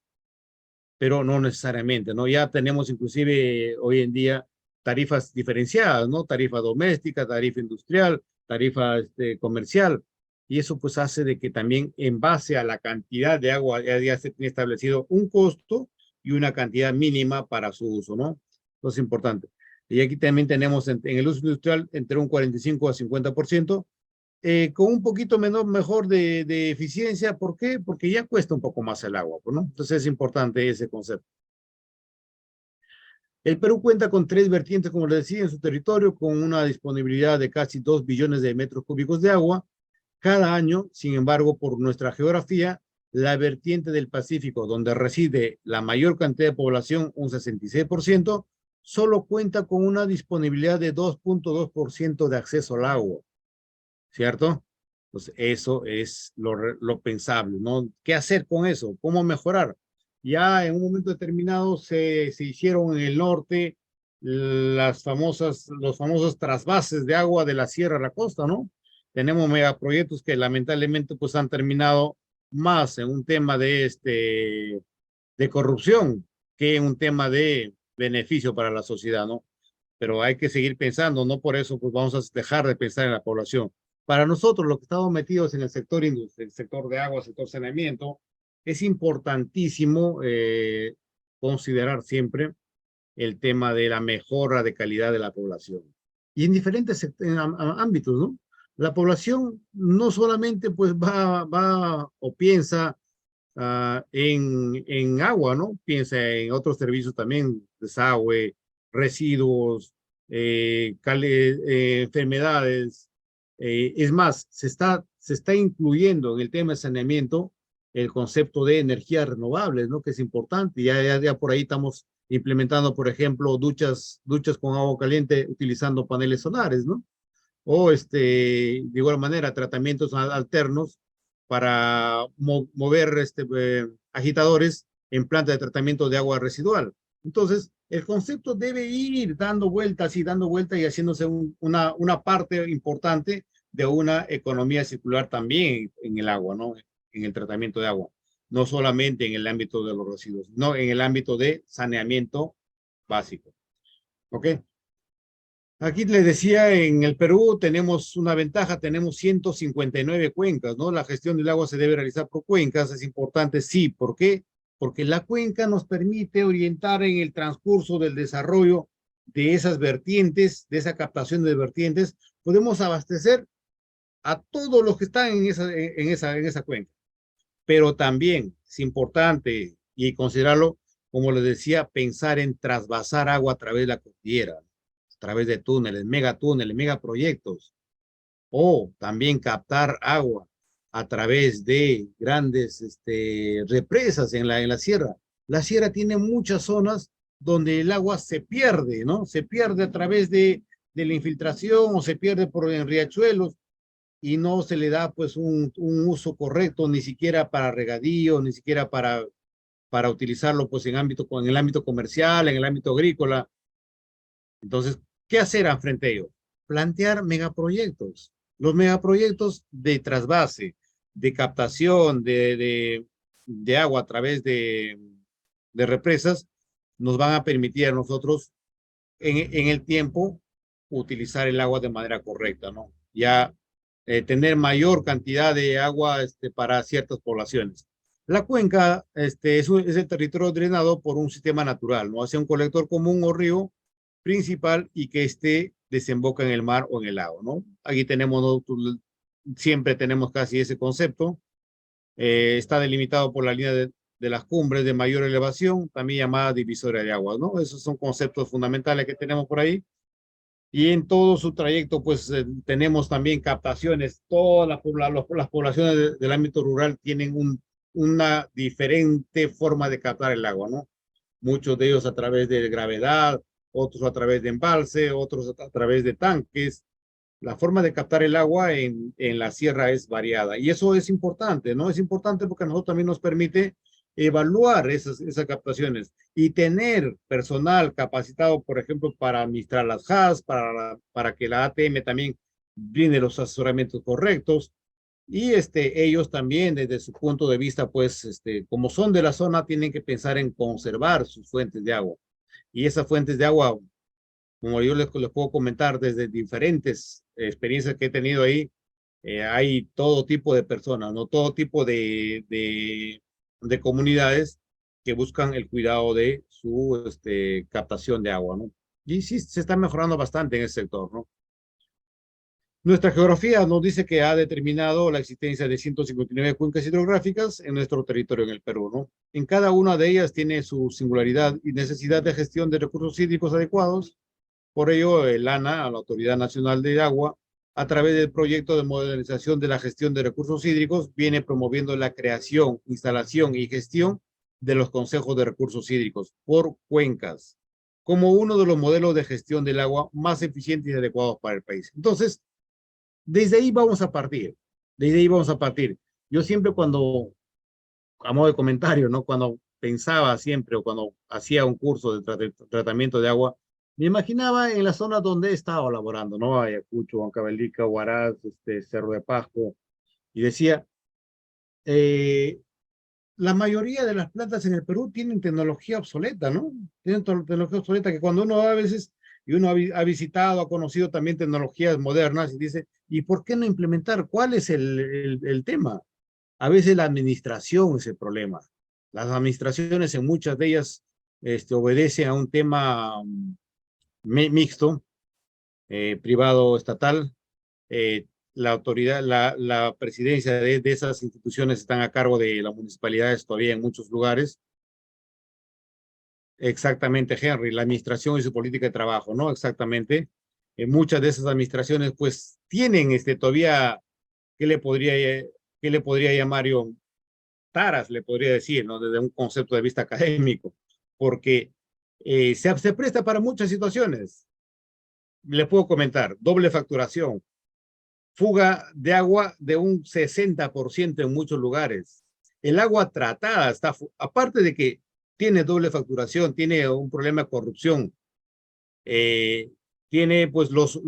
pero no necesariamente, ¿no? Ya tenemos inclusive hoy en día tarifas diferenciadas, ¿no? Tarifa doméstica, tarifa industrial, tarifa comercial, y eso pues hace de que también en base a la cantidad de agua ya se tiene establecido un costo y una cantidad mínima para su uso, ¿no? Eso es importante. Y aquí también tenemos en el uso industrial entre un 45 a 50%, con un poquito mejor de eficiencia. ¿Por qué? Porque ya cuesta un poco más el agua, pues, ¿no? Entonces es importante ese concepto. El Perú cuenta con 3 vertientes, como les decía, en su territorio, con una disponibilidad de casi 2 billones de metros cúbicos de agua. Cada año, sin embargo, por nuestra geografía, la vertiente del Pacífico, donde reside la mayor cantidad de población, un 66%, solo cuenta con una disponibilidad de 2.2% de acceso al agua, ¿cierto? Pues eso es lo pensable, ¿no? ¿Qué hacer con eso? ¿Cómo mejorar? Ya en un momento determinado se hicieron en el norte los famosos trasvases de agua de la sierra a la costa, ¿no? Tenemos megaproyectos que lamentablemente pues han terminado más en un tema de corrupción que en un tema de beneficio para la sociedad, ¿no? Pero hay que seguir pensando, no por eso pues vamos a dejar de pensar en la población. Para nosotros, los que estamos metidos en el sector industria, el sector de agua, el sector saneamiento, es importantísimo considerar siempre el tema de la mejora de calidad de la población. Y en diferentes ámbitos, ¿no? La población no solamente pues va o piensa en agua, ¿no? Piensa en otros servicios también, desagüe, residuos, enfermedades. Es más, se está incluyendo en el tema de saneamiento el concepto de energías renovables, ¿no? Que es importante. Ya por ahí estamos implementando, por ejemplo, duchas con agua caliente utilizando paneles solares, ¿no? O de igual manera tratamientos alternos para mover agitadores en planta de tratamiento de agua residual. Entonces, el concepto debe ir dando vueltas y dando vueltas y haciéndose una parte importante de una economía circular también en el agua, ¿no? En el tratamiento de agua. No solamente en el ámbito de los residuos, no en el ámbito de saneamiento básico. ¿Ok? Aquí les decía, en el Perú tenemos una ventaja, tenemos 159 cuencas, ¿no? La gestión del agua se debe realizar por cuencas, es importante, sí. ¿Por qué? Porque la cuenca nos permite orientar en el transcurso del desarrollo de esas vertientes, de esa captación de vertientes, podemos abastecer a todos los que están en esa cuenca. Pero también es importante y considerarlo, como les decía, pensar en trasvasar agua a través de la cordillera, a través de túneles, megaproyectos, o también captar agua a través de grandes represas en la sierra. La sierra tiene muchas zonas donde el agua se pierde, ¿no? Se pierde a través de la infiltración o se pierde en riachuelos y no se le da pues un uso correcto, ni siquiera para regadío, ni siquiera para utilizarlo pues en el ámbito comercial, en el ámbito agrícola. Entonces, ¿qué hacer frente a ello? Plantear megaproyectos. Los megaproyectos de trasvase, de captación de agua a través de represas, nos van a permitir a nosotros en el tiempo utilizar el agua de manera correcta, ¿no? Ya tener mayor cantidad de agua para ciertas poblaciones. La cuenca es el territorio drenado por un sistema natural, ¿no? Hacia un colector común o río principal y que desemboca en el mar o en el lago, ¿no? Aquí tenemos, ¿no? Siempre tenemos casi ese concepto. Está delimitado por la línea de las cumbres de mayor elevación, también llamada divisoria de aguas, ¿no? Esos son conceptos fundamentales que tenemos por ahí. Y en todo su trayecto, pues tenemos también captaciones. Todas las poblaciones del ámbito rural tienen una diferente forma de captar el agua, ¿no? Muchos de ellos a través de gravedad, otros a través de embalse, otros a través de tanques. La forma de captar el agua en la sierra es variada y eso es importante, ¿no? Es importante porque a nosotros también nos permite evaluar esas captaciones y tener personal capacitado, por ejemplo, para administrar las HAS, para que la ATM también brinde los asesoramientos correctos. Y ellos también, desde su punto de vista, pues, como son de la zona, tienen que pensar en conservar sus fuentes de agua. Y esas fuentes de agua, como yo les puedo comentar desde diferentes experiencias que he tenido ahí, hay todo tipo de personas, ¿no? Todo tipo de comunidades que buscan el cuidado de su captación de agua, ¿no? Y sí, se está mejorando bastante en ese sector, ¿no? Nuestra geografía nos dice que ha determinado la existencia de 159 cuencas hidrográficas en nuestro territorio en el Perú, ¿no? En cada una de ellas tiene su singularidad y necesidad de gestión de recursos hídricos adecuados. Por ello, el ANA, la Autoridad Nacional de Agua, a través del proyecto de modernización de la gestión de recursos hídricos, viene promoviendo la creación, instalación y gestión de los consejos de recursos hídricos por cuencas, como uno de los modelos de gestión del agua más eficientes y adecuados para el país. Entonces, desde ahí vamos a partir, desde ahí vamos a partir. Yo siempre cuando, a modo de comentario, ¿no? Cuando pensaba siempre o cuando hacía un curso de tratamiento de agua, me imaginaba en la zona donde he estado laborando, ¿no? Ayacucho, Huancavelica, Huaraz, Cerro de Pasco, y decía, eh, la mayoría de las plantas en el Perú tienen tecnología obsoleta, ¿no? Tienen tecnología obsoleta que cuando uno va a veces, y uno ha visitado, ha conocido también tecnologías modernas y dice, ¿y por qué no implementar? ¿Cuál es el tema? A veces la administración es el problema. Las administraciones en muchas de ellas obedecen a un tema mixto, privado, estatal. La autoridad, la presidencia de esas instituciones están a cargo de las municipalidades todavía en muchos lugares. Exactamente, Henry, la administración y su política de trabajo, ¿no? Exactamente. Muchas de esas administraciones, pues, tienen todavía, ¿qué le podría, qué le podría llamar yo? Taras, le podría decir, ¿no? Desde un concepto de vista académico, porque se presta para muchas situaciones. Le puedo comentar, doble facturación, fuga de agua de un 60% en muchos lugares. El agua tratada está, aparte de que tiene doble facturación, tiene un problema de corrupción, eh, tiene pues los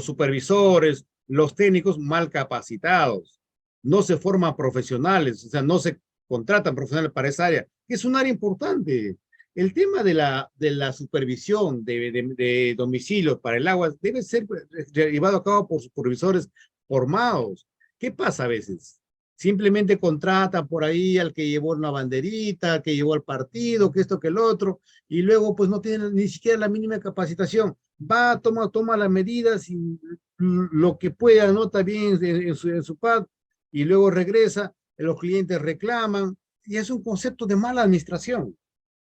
supervisores, los técnicos mal capacitados, no se forman profesionales, o sea, no se contratan profesionales para esa área, que es un área importante. El tema de la supervisión de domicilios para el agua debe ser llevado a cabo por supervisores formados. ¿Qué pasa a veces? Simplemente contratan por ahí al que llevó una banderita, que llevó al partido, que esto, que el otro, y luego pues no tienen ni siquiera la mínima capacitación. Va, toma las medidas y lo que pueda anota bien en su pad y luego regresa, los clientes reclaman y es un concepto de mala administración.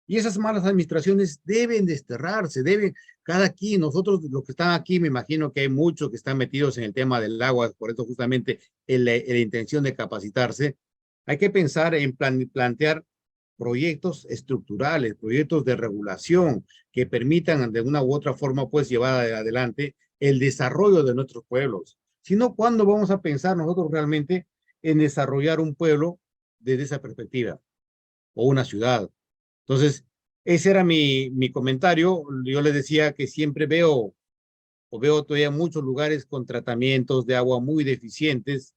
Y esas malas administraciones deben desterrarse, cada quien, nosotros los que están aquí, me imagino que hay muchos que están metidos en el tema del agua, por eso justamente en la intención de capacitarse, hay que pensar en plantear proyectos estructurales, proyectos de regulación que permitan de una u otra forma pues llevar adelante el desarrollo de nuestros pueblos. Si no, ¿cuándo vamos a pensar nosotros realmente en desarrollar un pueblo desde esa perspectiva o una ciudad? Entonces, ese era mi comentario. Yo les decía que siempre veo todavía muchos lugares con tratamientos de agua muy deficientes,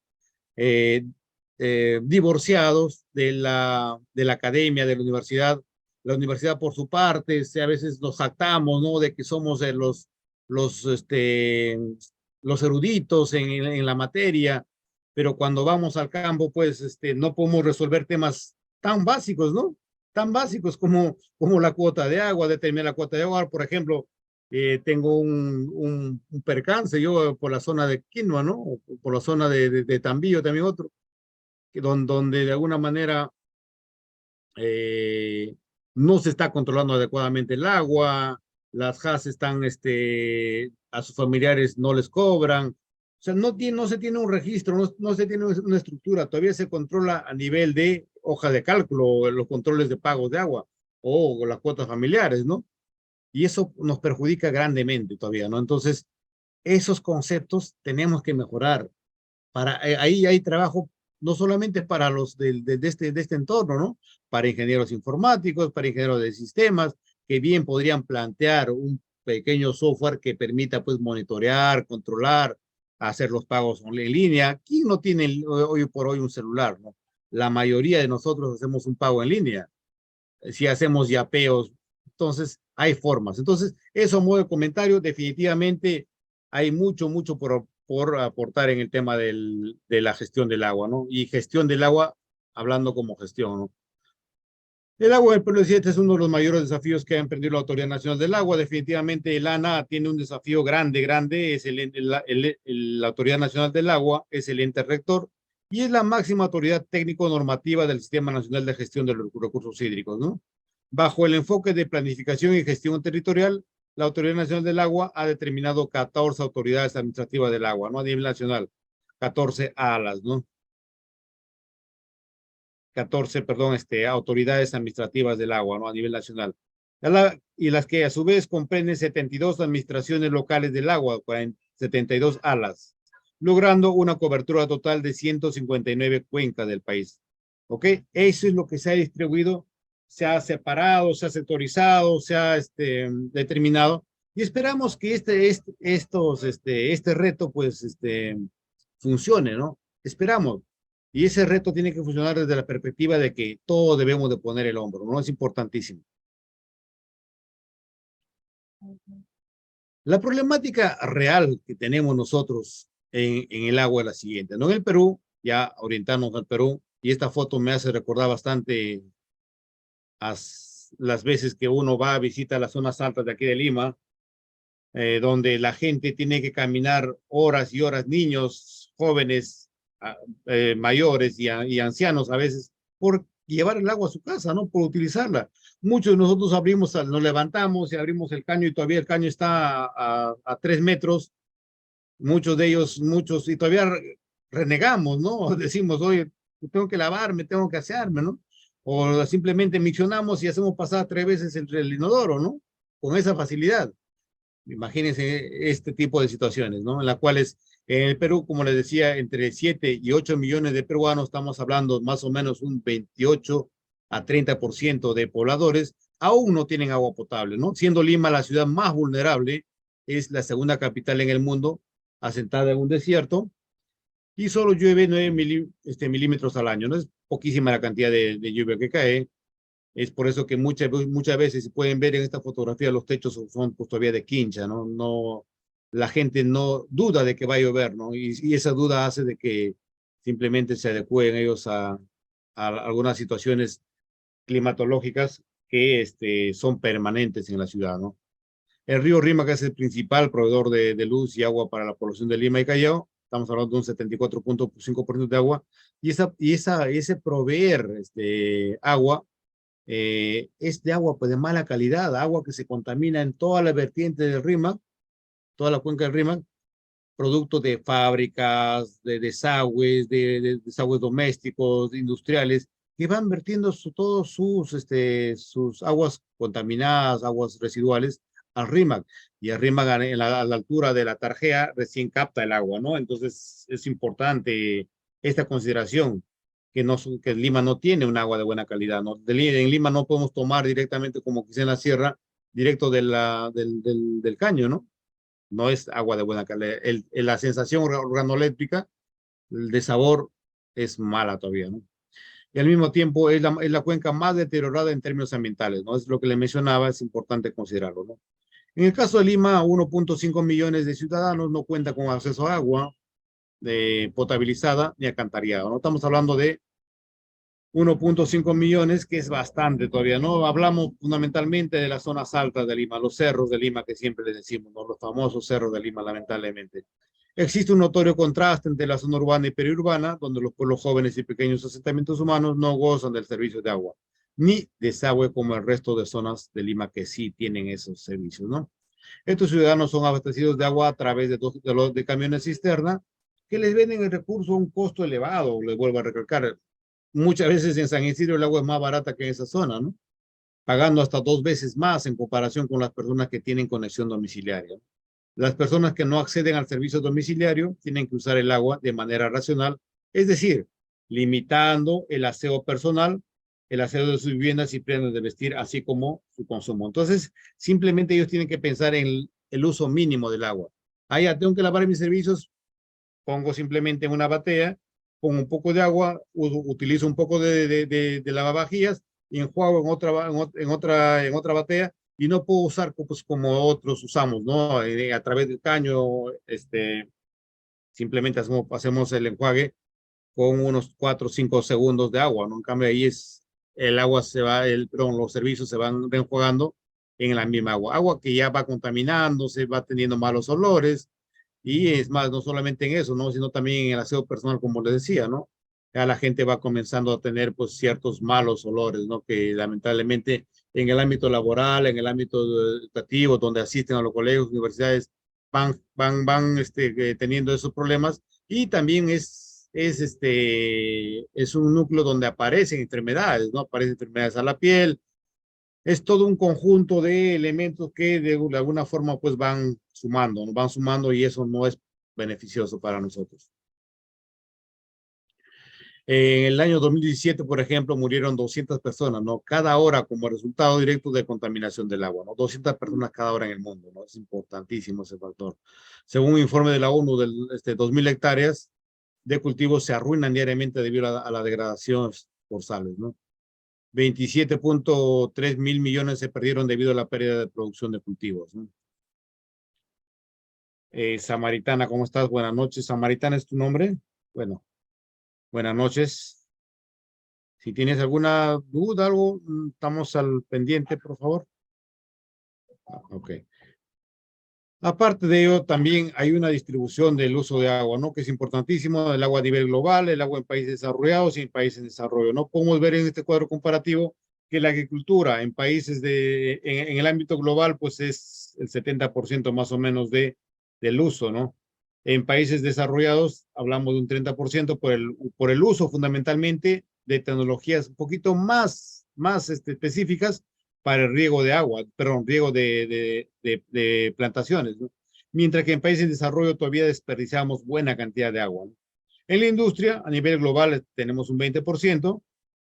eh, divorciados de la academia, de la universidad. La universidad, por su parte, a veces nos jactamos, ¿no? De que somos los, este, los eruditos en la materia, pero cuando vamos al campo, pues no podemos resolver temas tan básicos, ¿no? Tan básicos como la cuota de agua, determinar la cuota de agua. Por ejemplo, tengo un percance yo por la zona de Quinoa, ¿no? Por la zona de Tambillo, también otro, donde de alguna manera eh, no se está controlando adecuadamente el agua, las JAS están, a sus familiares no les cobran, o sea, no se tiene un registro, no se tiene una estructura, todavía se controla a nivel de hoja de cálculo, los controles de pagos de agua o las cuotas familiares, ¿no? Y eso nos perjudica grandemente todavía, ¿no? Entonces, esos conceptos tenemos que mejorar. Ahí hay trabajo no solamente para los de este entorno, ¿no? Para ingenieros informáticos, para ingenieros de sistemas, que bien podrían plantear un pequeño software que permita pues monitorear, controlar, hacer los pagos en línea. ¿Quién no tiene hoy por hoy un celular, no? La mayoría de nosotros hacemos un pago en línea. Si hacemos yapeos, entonces hay formas. Entonces, eso a modo de comentario, definitivamente hay mucho por aportar en el tema de la gestión del agua, ¿no? Y gestión del agua, hablando como gestión, ¿no? El agua del Perú es uno de los mayores desafíos que ha emprendido la Autoridad Nacional del Agua. Definitivamente el ANA tiene un desafío grande, es la Autoridad Nacional del Agua, es el ente rector y es la máxima autoridad técnico-normativa del Sistema Nacional de Gestión de los Recursos Hídricos, ¿no? Bajo el enfoque de planificación y gestión territorial, la Autoridad Nacional del Agua ha determinado 14 autoridades administrativas del agua, ¿no? A nivel nacional, 14 ALAS, ¿no? 14, perdón, autoridades administrativas del agua, ¿no? A nivel nacional. Y las que a su vez comprenden 72 administraciones locales del agua, 72 ALAS, logrando una cobertura total de 159 cuencas del país. ¿Ok? Eso es lo que se ha distribuido, se ha separado, se ha sectorizado, se ha determinado, y esperamos que este reto, pues, funcione, ¿no? Esperamos. Y ese reto tiene que funcionar desde la perspectiva de que todos debemos de poner el hombro, ¿no? Es importantísimo. La problemática real que tenemos nosotros en el agua es la siguiente, ¿no? En el Perú, ya orientándonos al Perú, y esta foto me hace recordar bastante las veces que uno va a visitar las zonas altas de aquí de Lima, donde la gente tiene que caminar horas y horas, niños, jóvenes, mayores y ancianos a veces, por llevar el agua a su casa, ¿no? Por utilizarla. Muchos de nosotros nos levantamos y abrimos el caño y todavía el caño está a 3 metros. Muchos de ellos, y todavía renegamos, ¿no? Decimos, oye, tengo que lavarme, tengo que asearme, ¿no? O simplemente miccionamos y hacemos pasar 3 veces el inodoro, ¿no? Con esa facilidad. Imagínense este tipo de situaciones, ¿no? En las cuales en el Perú, como les decía, entre 7 y 8 millones de peruanos, estamos hablando más o menos un 28 a 30% de pobladores, aún no tienen agua potable, ¿no? Siendo Lima la ciudad más vulnerable, es la segunda capital en el mundo, asentada en un desierto, y solo llueve 9 milímetros al año, ¿no? Es poquísima la cantidad de lluvia que cae. Es por eso que muchas veces se pueden ver en esta fotografía los techos son pues, todavía de quincha, ¿no? No, la gente no duda de que va a llover, ¿no? Y esa duda hace de que simplemente se adecúen ellos a algunas situaciones climatológicas que son permanentes en la ciudad, ¿no? El río Rímac es el principal proveedor de luz y agua para la población de Lima y Callao. Estamos hablando de un 74.5% de agua. Ese proveer agua es de agua pues, de mala calidad, agua que se contamina en toda la vertiente del Rímac, toda la cuenca del Rímac, producto de fábricas, de desagües, de desagües domésticos, industriales, que van vertiendo todos sus aguas contaminadas, aguas residuales al Rímac. Y el Rímac a la altura de la Tarjea recién capta el agua, ¿no? Entonces es importante esta consideración que Lima no tiene un agua de buena calidad, ¿no? En Lima no podemos tomar directamente como quizá en la sierra, directo del caño, ¿no? No es agua de buena calidad. La sensación organoléptica, el de sabor, es mala todavía, ¿no? Y al mismo tiempo es la cuenca más deteriorada en términos ambientales, ¿no? Es lo que le mencionaba, es importante considerarlo, ¿no? En el caso de Lima, 1.5 millones de ciudadanos no cuentan con acceso a agua potabilizada ni alcantarillada, ¿no? Estamos hablando de 1.5 millones, que es bastante todavía, ¿no? Hablamos fundamentalmente de las zonas altas de Lima, los cerros de Lima que siempre les decimos, ¿no? Los famosos cerros de Lima, lamentablemente. Existe un notorio contraste entre la zona urbana y periurbana, donde los pueblos jóvenes y pequeños asentamientos humanos no gozan del servicio de agua, ni desagüe como el resto de zonas de Lima que sí tienen esos servicios, ¿no? Estos ciudadanos son abastecidos de agua a través de camiones cisterna que les venden el recurso a un costo elevado, les vuelvo a recalcar. Muchas veces en San Isidro el agua es más barata que en esa zona, ¿no? Pagando hasta 2 veces más en comparación con las personas que tienen conexión domiciliaria. Las personas que no acceden al servicio domiciliario tienen que usar el agua de manera racional, es decir, limitando el aseo personal, el aseo de sus viviendas y prendas de vestir, así como su consumo. Entonces, simplemente ellos tienen que pensar en el uso mínimo del agua. Ah, ya, tengo que lavar mis servicios, pongo simplemente en una batea, pongo un poco de agua, utilizo un poco de lavavajillas y enjuago en otra batea y no puedo usar pues, como otros usamos, ¿no? A través del caño, simplemente hacemos el enjuague con unos 4 o 5 segundos de agua, ¿no? En cambio ahí el agua perdón, los servicios se van enjuagando en la misma agua. Agua que ya va contaminándose, va teniendo malos olores, y es más, no solamente en eso, ¿no? Sino también en el aseo personal, como les decía, ¿no? ya la gente va comenzando a tener pues ciertos malos olores, ¿no? Que lamentablemente en el ámbito laboral, en el ámbito educativo, donde asisten a los colegios, universidades, van teniendo esos problemas y también es un núcleo donde aparecen enfermedades, ¿no? Aparecen enfermedades a la piel, es todo un conjunto de elementos que de alguna forma pues van sumando, ¿no? Van sumando y eso no es beneficioso para nosotros. En el año 2017, por ejemplo, murieron 200 personas, ¿no? Cada hora como resultado directo de contaminación del agua, ¿no? 200 personas cada hora en el mundo, ¿no? Es importantísimo ese factor. Según un informe de la ONU, 2.000 hectáreas de cultivos se arruinan diariamente debido a la degradación por sales, ¿no? 27.3 mil millones se perdieron debido a la pérdida de producción de cultivos, ¿no? Samaritana, ¿cómo estás? Buenas noches. Samaritana es tu nombre. Bueno, buenas noches. Si tienes alguna duda, algo, estamos al pendiente, por favor. Ok. Aparte de ello, también hay una distribución del uso de agua, ¿no? Que es importantísimo, el agua a nivel global, el agua en países desarrollados y en países en desarrollo, ¿no? Podemos ver en este cuadro comparativo que la agricultura en países en el ámbito global, pues es el 70% más o menos del uso, ¿no? En países desarrollados hablamos de un 30% por el uso fundamentalmente de tecnologías un poquito más específicas para el riego de agua, perdón, riego de plantaciones, ¿no? Mientras que en países en desarrollo todavía desperdiciamos buena cantidad de agua, ¿no? En la industria, a nivel global, tenemos un 20%.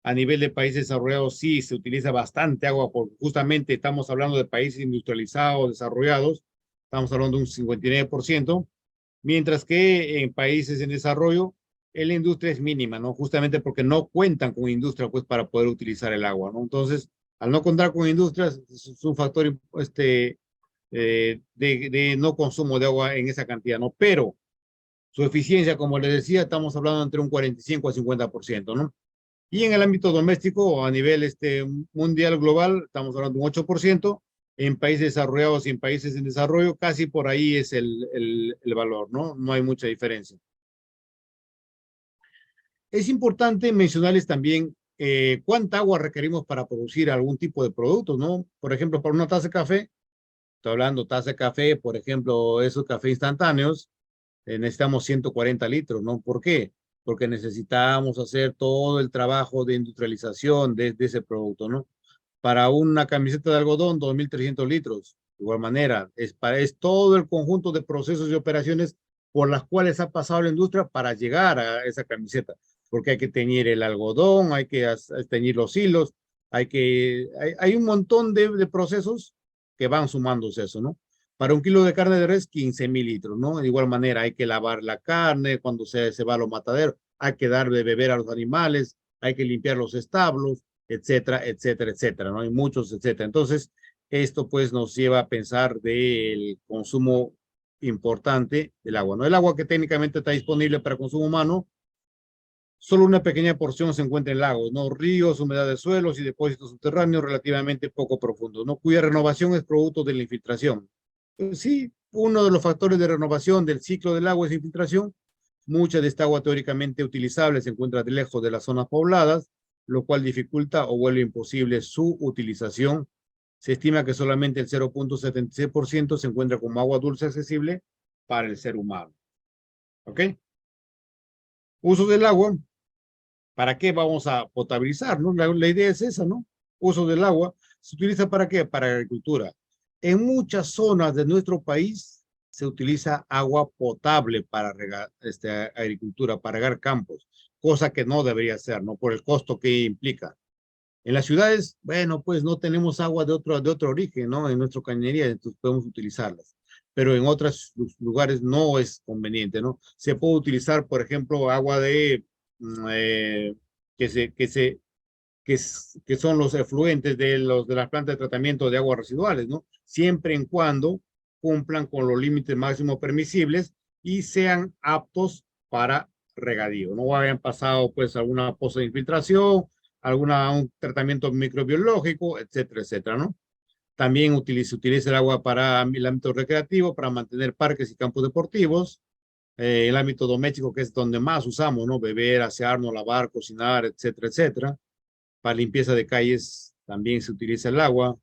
A nivel de países desarrollados, sí, se utiliza bastante agua, porque justamente estamos hablando de países industrializados, desarrollados, estamos hablando de un 59%, mientras que en países en desarrollo, la industria es mínima, ¿no? Justamente porque no cuentan con industria, pues, para poder utilizar el agua, ¿no? Entonces, al no contar con industrias, es un factor de no consumo de agua en esa cantidad, ¿no? Pero su eficiencia, como les decía, estamos hablando entre un 45 a 50%, ¿no? Y en el ámbito doméstico, a nivel mundial global, estamos hablando de un 8%, en países desarrollados y en países en desarrollo, casi por ahí es el valor, ¿no? No hay mucha diferencia. Es importante mencionarles también cuánta agua requerimos para producir algún tipo de producto, ¿no? Por ejemplo, para una taza de café, estoy hablando taza de café, por ejemplo, esos cafés instantáneos, necesitamos 140 litros, ¿no? ¿Por qué? Porque necesitamos hacer todo el trabajo de industrialización de ese producto, ¿no? Para una camiseta de algodón, 2.300 litros. De igual manera, es todo el conjunto de procesos y operaciones por las cuales ha pasado la industria para llegar a esa camiseta. Porque hay que teñir el algodón, hay que teñir los hilos, hay un montón de procesos que van sumándose eso, ¿no? Para un kilo de carne de res, 15.000 litros, ¿no? De igual manera, hay que lavar la carne cuando se va a los mataderos, hay que dar de beber a los animales, hay que limpiar los establos, etcétera, etcétera, etcétera, ¿no? Hay muchos, etcétera. Entonces, esto pues nos lleva a pensar del consumo importante del agua, ¿no? El agua que técnicamente está disponible para consumo humano, solo una pequeña porción se encuentra en lagos, ¿no? Ríos, humedad de suelos y depósitos subterráneos relativamente poco profundos, ¿no? Cuya renovación es producto de la infiltración. Pues sí, uno de los factores de renovación del ciclo del agua es infiltración. Mucha de esta agua teóricamente utilizable se encuentra lejos de las zonas pobladas, lo cual dificulta o vuelve imposible su utilización. Se estima que solamente el 0.76% se encuentra como agua dulce accesible para el ser humano. ¿Ok? Uso del agua. ¿Para qué vamos a potabilizar? ¿No? La idea es esa, ¿no? Uso del agua. ¿Se utiliza para qué? Para agricultura. En muchas zonas de nuestro país se utiliza agua potable para regar agricultura, para regar campos, cosa que no debería ser, ¿no? Por el costo que implica. En las ciudades, bueno, pues no tenemos agua de otro origen, ¿no? En nuestra cañería, entonces podemos utilizarlas. Pero en otros lugares no es conveniente, ¿no? Se puede utilizar, por ejemplo, agua mm, eh, que, se, que, se, que son los efluentes de las plantas de tratamiento de aguas residuales, ¿no? Siempre en cuando cumplan con los límites máximos permisibles y sean aptos para regadío. No hayan pasado, pues, alguna poza de infiltración, un tratamiento microbiológico, etcétera, etcétera, ¿no? También utiliza el agua para el ámbito recreativo, para mantener parques y campos deportivos, El ámbito doméstico, que es donde más usamos, ¿no? Beber, asearnos, lavar, cocinar, etcétera, etcétera. Para limpieza de calles también se utiliza el agua.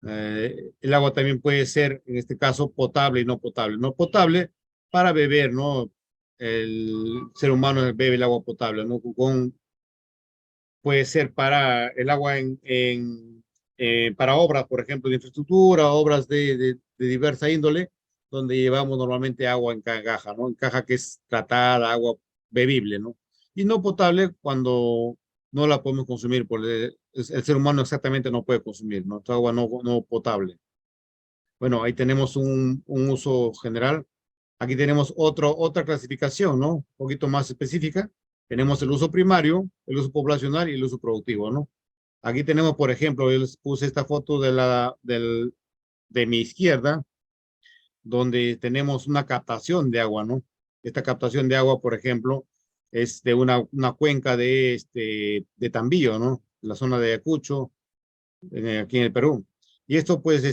El agua también puede ser, en este caso, potable y no potable. No potable para beber, ¿no? El ser humano bebe el agua potable, ¿no? Puede ser para el agua para obras, por ejemplo, de infraestructura, obras de diversa índole, donde llevamos normalmente agua en caja, ¿no? En caja que es tratada, agua bebible, ¿no? Y no potable cuando no la podemos consumir, porque el ser humano exactamente no puede consumir, ¿no? Esta agua no potable. Bueno, ahí tenemos un uso general. Aquí tenemos otra clasificación, ¿no? Un poquito más específica. Tenemos el uso primario, el uso poblacional y el uso productivo, ¿no? Aquí tenemos, por ejemplo, yo les puse esta foto de mi izquierda, donde tenemos una captación de agua, ¿no? Esta captación de agua, por ejemplo, es de una cuenca de Tambillo, ¿no? La zona de Ayacucho, aquí en el Perú. Y esto, pues,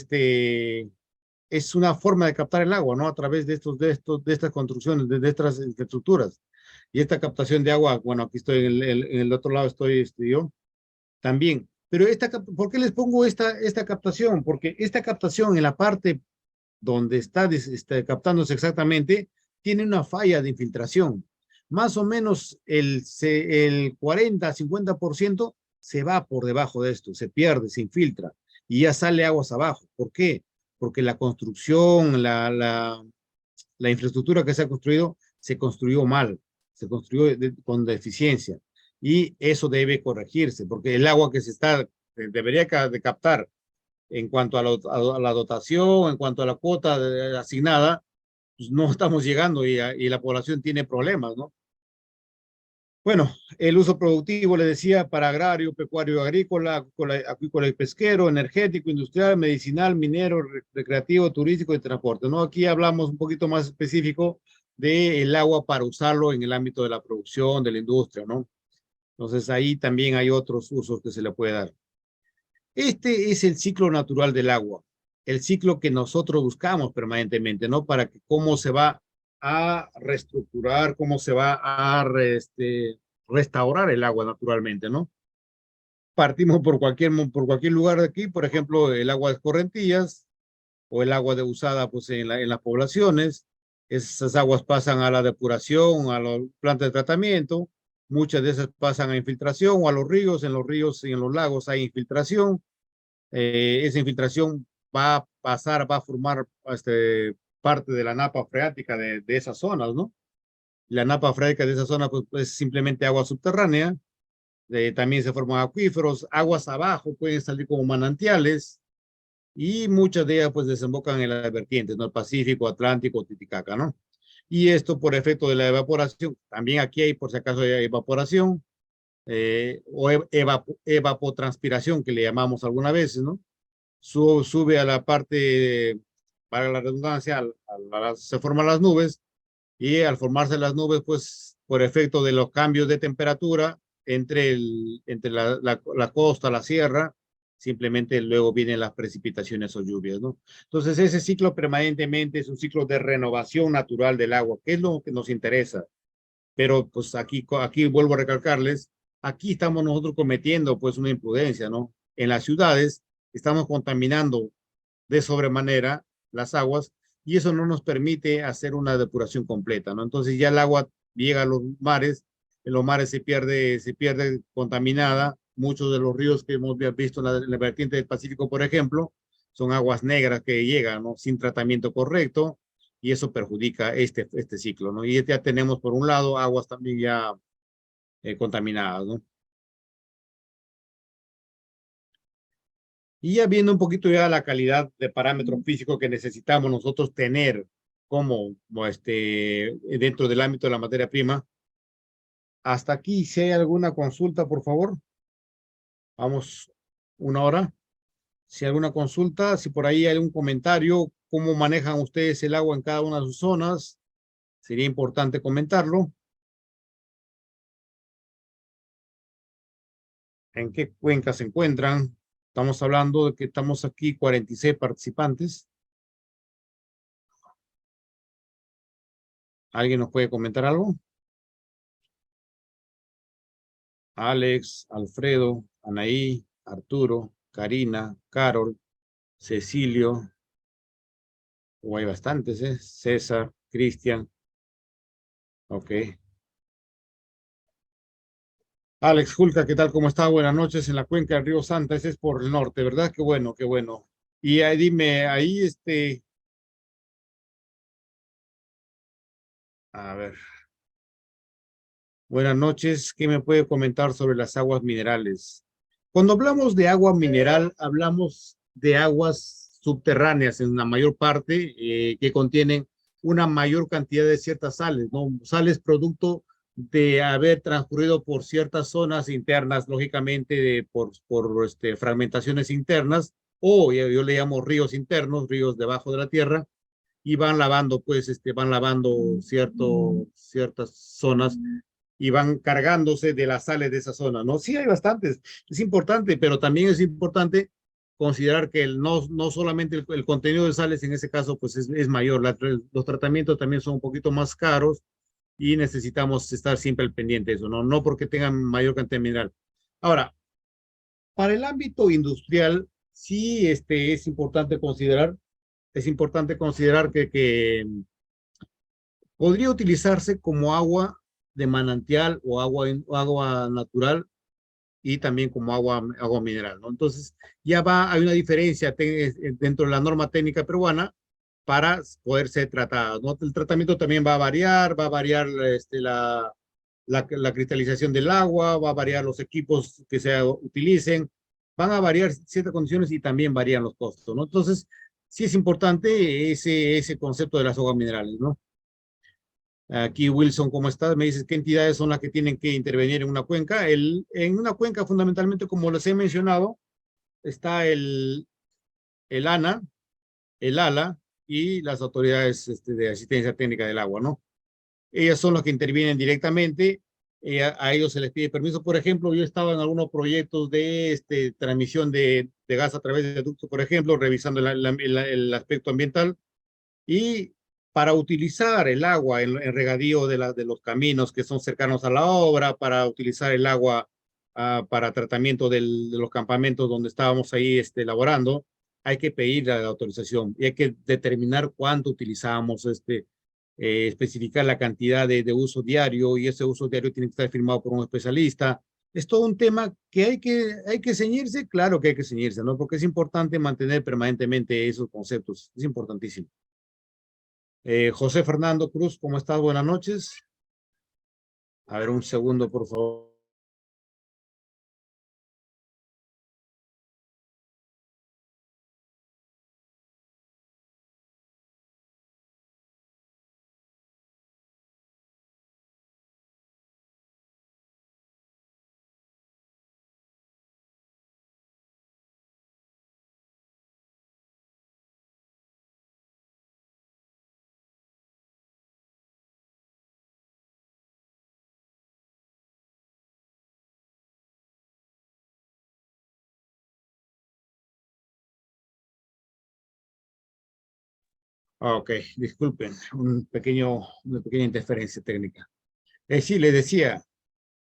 es una forma de captar el agua, ¿no? A través de estas construcciones, de estas infraestructuras. Y esta captación de agua, bueno, aquí estoy en el otro lado, estoy yo también. Pero ¿por qué les pongo esta captación? Porque esta captación en la parte donde está captándose exactamente, tiene una falla de infiltración. Más o menos el 40-50% se va por debajo de esto, se pierde, se infiltra y ya sale aguas abajo. ¿Por qué? Porque la construcción, la infraestructura que se ha construido, se construyó mal, se construyó con deficiencia y eso debe corregirse, porque el agua que debería de captar en cuanto a la dotación, en cuanto a la cuota asignada, pues no estamos llegando y la población tiene problemas, ¿no? Bueno, el uso productivo, le decía, para agrario, pecuario, agrícola, acuícola y pesquero, energético, industrial, medicinal, minero, recreativo, turístico y transporte, ¿no? Aquí hablamos un poquito más específico del agua para usarlo en el ámbito de la producción, de la industria, ¿no? Entonces ahí también hay otros usos que se le puede dar. Este es el ciclo natural del agua, el ciclo que nosotros buscamos permanentemente, ¿no? Para que cómo se va a reestructurar, cómo se va a restaurar el agua naturalmente, ¿no? Partimos por cualquier lugar de aquí, por ejemplo, el agua de correntías o el agua de usada pues, en las poblaciones. Esas aguas pasan a la depuración, a las plantas de tratamiento. Muchas de esas pasan a infiltración o a los ríos. En los ríos y en los lagos hay infiltración. Esa infiltración va a pasar, va a formar parte de la napa freática de esas zonas, ¿no? La napa freática de esa zona pues, es simplemente agua subterránea. También se forman acuíferos, aguas abajo pueden salir como manantiales y muchas de ellas pues desembocan en las vertientes, ¿no? El Pacífico, Atlántico, Titicaca, ¿no? Y esto por efecto de la evaporación. También aquí hay, por si acaso, hay evaporación o evapotranspiración, que le llamamos algunas veces, ¿no? Sube a la parte, para la redundancia, se forman las nubes y al formarse las nubes, pues por efecto de los cambios de temperatura entre la costa, la sierra, simplemente luego vienen las precipitaciones o lluvias, ¿no? Entonces ese ciclo permanentemente es un ciclo de renovación natural del agua, que es lo que nos interesa. Pero pues aquí vuelvo a recalcarles, aquí estamos nosotros cometiendo pues una imprudencia, ¿no? En las ciudades estamos contaminando de sobremanera las aguas y eso no nos permite hacer una depuración completa, ¿no? Entonces ya el agua llega a los mares, en los mares se pierde contaminada. Muchos de los ríos que hemos visto en la vertiente del Pacífico, por ejemplo, son aguas negras que llegan, ¿no? Sin tratamiento correcto y eso perjudica este ciclo, ¿no? Y ya tenemos por un lado aguas también ya contaminadas, ¿no? Y ya viendo un poquito ya la calidad de parámetros físicos que necesitamos nosotros tener dentro del ámbito de la materia prima. Hasta aquí, si hay alguna consulta, por favor, vamos una hora. Si hay alguna consulta, si por ahí hay un comentario, cómo manejan ustedes el agua en cada una de sus zonas, sería importante comentarlo. ¿En qué cuencas se encuentran? Estamos hablando de que estamos aquí 46 participantes. ¿Alguien nos puede comentar algo? Alex, Alfredo, Anaí, Arturo, Karina, Carol, Cecilio, o hay bastantes, ¿eh? César, Cristian, ok. Alex Julca, ¿qué tal? ¿Cómo está? Buenas noches en la cuenca del Río Santa. Ese es por el norte, ¿verdad? Qué bueno, qué bueno. Y ahí dime, ahí a ver, buenas noches. ¿Qué me puede comentar sobre las aguas minerales? Cuando hablamos de agua mineral, hablamos de aguas subterráneas en la mayor parte que contienen una mayor cantidad de ciertas sales, ¿no? Sales producto de haber transcurrido por ciertas zonas internas, lógicamente por fragmentaciones internas, o yo le llamo ríos internos, ríos debajo de la tierra, y van lavando, pues, van lavando ciertas zonas y van cargándose de las sales de esa zona, ¿no? Sí, hay bastantes, es importante, pero también es importante considerar que no solamente el contenido de sales en ese caso, pues es mayor, los tratamientos también son un poquito más caros y necesitamos estar siempre al pendiente de eso, ¿no? No porque tengan mayor cantidad de mineral. Ahora, para el ámbito industrial, sí es importante considerar que podría utilizarse como agua de manantial o agua natural y también como agua mineral, ¿no? Entonces, hay una diferencia dentro de la norma técnica peruana para poder ser tratada, ¿no? El tratamiento también va a variar la cristalización del agua, va a variar los equipos que se utilicen, van a variar ciertas condiciones y también varían los costos, ¿no? Entonces, sí es importante ese concepto de las aguas minerales, ¿no? Aquí Wilson, ¿cómo estás? Me dices qué entidades son las que tienen que intervenir en una cuenca. En una cuenca, fundamentalmente, como les he mencionado, está el ANA, el ALA y las autoridades de asistencia técnica del agua, ¿no? Ellas son las que intervienen directamente. A ellos se les pide permiso. Por ejemplo, yo estaba en algunos proyectos de transmisión de gas a través de ductos, por ejemplo, revisando el aspecto ambiental. Y para utilizar el agua en regadío de los caminos que son cercanos a la obra, para utilizar el agua para tratamiento de los campamentos donde estábamos ahí elaborando, hay que pedir la autorización y hay que determinar cuánto utilizamos, especificar la cantidad de uso diario y ese uso diario tiene que estar firmado por un especialista. Es todo un tema que hay que ceñirse, claro que hay que ceñirse, ¿no? Porque es importante mantener permanentemente esos conceptos, es importantísimo. José Fernando Cruz, ¿cómo estás? Buenas noches. A ver, un segundo, por favor. Ok, disculpen, una pequeña interferencia técnica. Sí, le decía,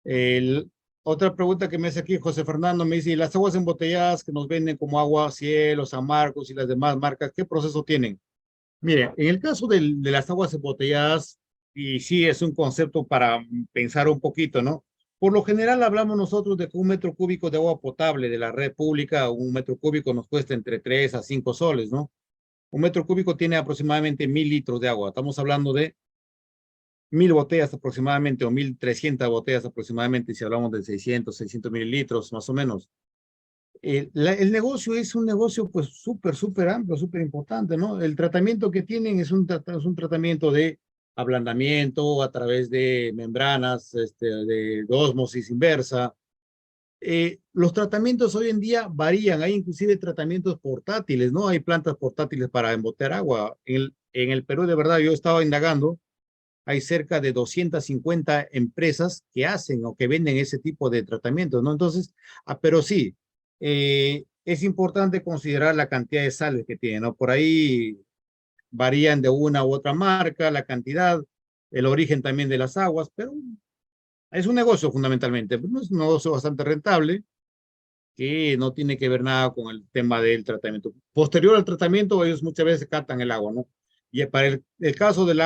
el, otra pregunta que me hace aquí José Fernando me dice, ¿y las aguas embotelladas que nos venden como agua Cielo, San Marcos y las demás marcas, qué proceso tienen? Mire, en el caso de las aguas embotelladas, y sí es un concepto para pensar un poquito, ¿no? Por lo general hablamos nosotros de que un metro cúbico de agua potable de la red pública, un metro cúbico nos cuesta entre 3 a 5 soles, ¿no? Un metro cúbico tiene aproximadamente 1.000 litros de agua. Estamos hablando de 1.000 botellas aproximadamente o 1.300 botellas aproximadamente si hablamos de 600 mililitros más o menos. El negocio es un negocio pues súper amplio, súper importante, ¿no? El tratamiento que tienen es un tratamiento de ablandamiento a través de membranas, de ósmosis inversa. Los tratamientos hoy en día varían, hay inclusive tratamientos portátiles, ¿no? Hay plantas portátiles para embotear agua. En el Perú, de verdad, yo estaba indagando, hay cerca de 250 empresas que hacen o que venden ese tipo de tratamientos, ¿no? Entonces, pero sí, es importante considerar la cantidad de sales que tienen, ¿no? Por ahí varían de una u otra marca, la cantidad. el origen también de las aguas, pero es un negocio fundamentalmente, es un negocio bastante rentable que no tiene que ver nada con el tema del tratamiento. Posterior al tratamiento, ellos muchas veces captan el agua, ¿no? Y para el caso del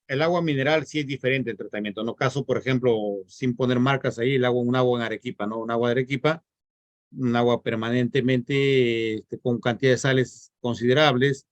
el agua mineral sí es diferente el tratamiento, ¿no? Caso, por ejemplo, sin poner marcas ahí, un agua en Arequipa, ¿no? Un agua de Arequipa, un agua permanentemente con cantidad de sales considerables.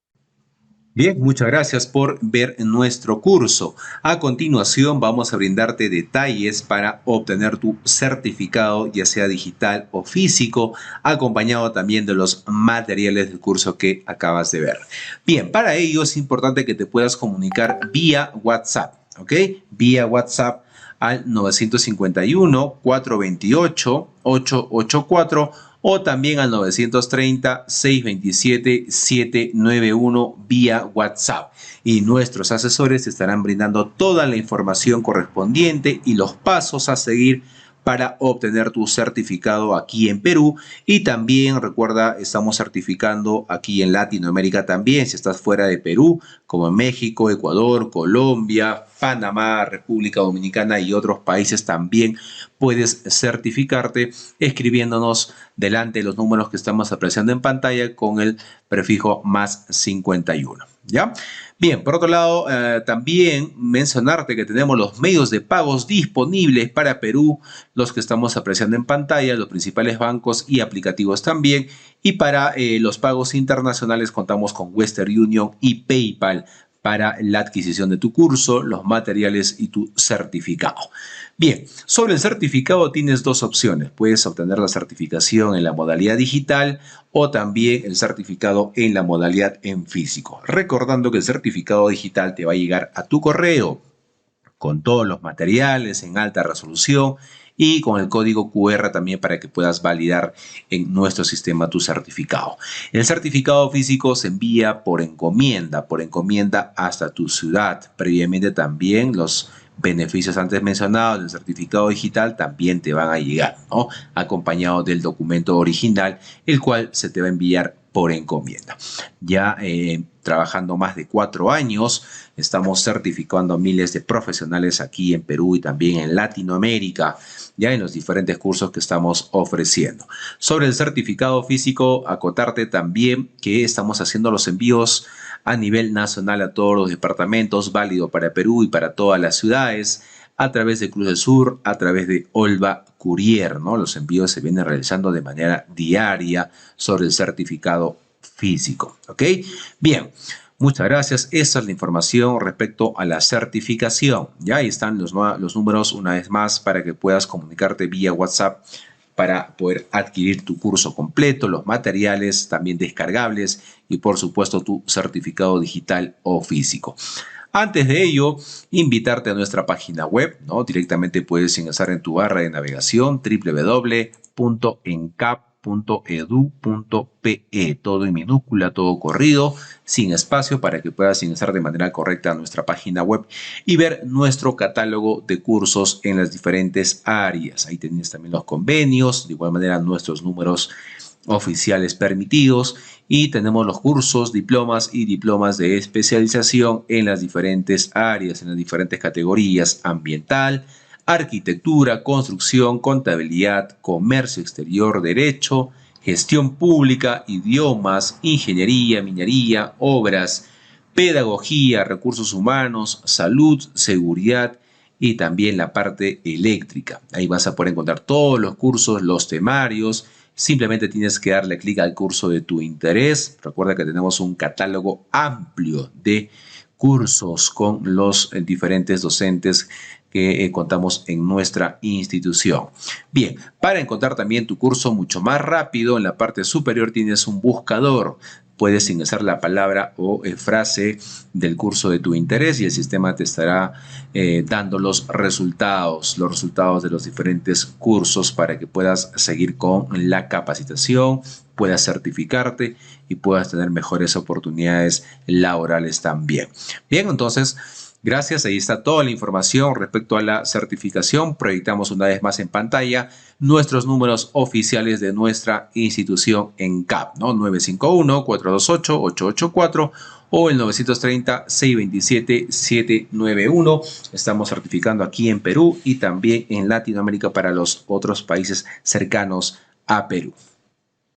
Bien, muchas gracias por ver nuestro curso. A continuación vamos a brindarte detalles para obtener tu certificado, ya sea digital o físico, acompañado también de los materiales del curso que acabas de ver. Bien, para ello es importante que te puedas comunicar vía WhatsApp, ¿ok? Vía WhatsApp al 951-428-884 o también al 930-627-791 vía WhatsApp. Y nuestros asesores te estarán brindando toda la información correspondiente y los pasos a seguir para obtener tu certificado aquí en Perú. Y también recuerda, estamos certificando aquí en Latinoamérica también, si estás fuera de Perú, como en México, Ecuador, Colombia, Panamá, República Dominicana y otros países también puedes certificarte escribiéndonos delante de los números que estamos apreciando en pantalla con el prefijo más 51. ¿Ya? Bien, por otro lado, también mencionarte que tenemos los medios de pagos disponibles para Perú, los que estamos apreciando en pantalla, los principales bancos y aplicativos también. Y para los pagos internacionales contamos con Western Union y PayPal para la adquisición de tu curso, los materiales y tu certificado. Bien, sobre el certificado tienes dos opciones. Puedes obtener la certificación en la modalidad digital o también el certificado en la modalidad en físico. Recordando que el certificado digital te va a llegar a tu correo con todos los materiales en alta resolución y con el código QR también para que puedas validar en nuestro sistema tu certificado. El certificado físico se envía por encomienda hasta tu ciudad. Previamente también los beneficios antes mencionados del certificado digital también te van a llegar, ¿no? Acompañado del documento original, el cual se te va a enviar por encomienda. Ya trabajando más de 4 años, estamos certificando a miles de profesionales aquí en Perú y también en Latinoamérica, ya en los diferentes cursos que estamos ofreciendo. Sobre el certificado físico, acotarte también que estamos haciendo los envíos a nivel nacional a todos los departamentos, válido para Perú y para todas las ciudades, a través de Cruz del Sur, a través de Olva Courier, ¿no? Los envíos se vienen realizando de manera diaria sobre el certificado físico, ¿ok? Bien, muchas gracias. Esa es la información respecto a la certificación. Ya ahí están los números una vez más para que puedas comunicarte vía WhatsApp para poder adquirir tu curso completo, los materiales también descargables y por supuesto tu certificado digital o físico. Antes de ello, invitarte a nuestra página web, ¿no? Directamente puedes ingresar en tu barra de navegación www.encap.edu.pe, todo en minúscula, todo corrido, sin espacio, para que puedas ingresar de manera correcta a nuestra página web y ver nuestro catálogo de cursos en las diferentes áreas. Ahí tienes también los convenios, de igual manera nuestros números oficiales permitidos y tenemos los cursos, diplomas y diplomas de especialización en las diferentes áreas, en las diferentes categorías: ambiental, arquitectura, construcción, contabilidad, comercio exterior, derecho, gestión pública, idiomas, ingeniería, minería, obras, pedagogía, recursos humanos, salud, seguridad y también la parte eléctrica. Ahí vas a poder encontrar todos los cursos, los temarios. Simplemente tienes que darle clic al curso de tu interés. Recuerda que tenemos un catálogo amplio de cursos con los diferentes docentes que contamos en nuestra institución. Bien, para encontrar también tu curso mucho más rápido, en la parte superior tienes un buscador. Puedes ingresar la palabra o frase del curso de tu interés y el sistema te estará dando los resultados de los diferentes cursos para que puedas seguir con la capacitación, puedas certificarte y puedas tener mejores oportunidades laborales también. Bien, entonces Gracias, ahí está toda la información respecto a la certificación. Proyectamos una vez más en pantalla nuestros números oficiales de nuestra institución en CAP, ¿no? 951-428-884 o el 930-627-791. Estamos certificando aquí en Perú y también en Latinoamérica para los otros países cercanos a Perú.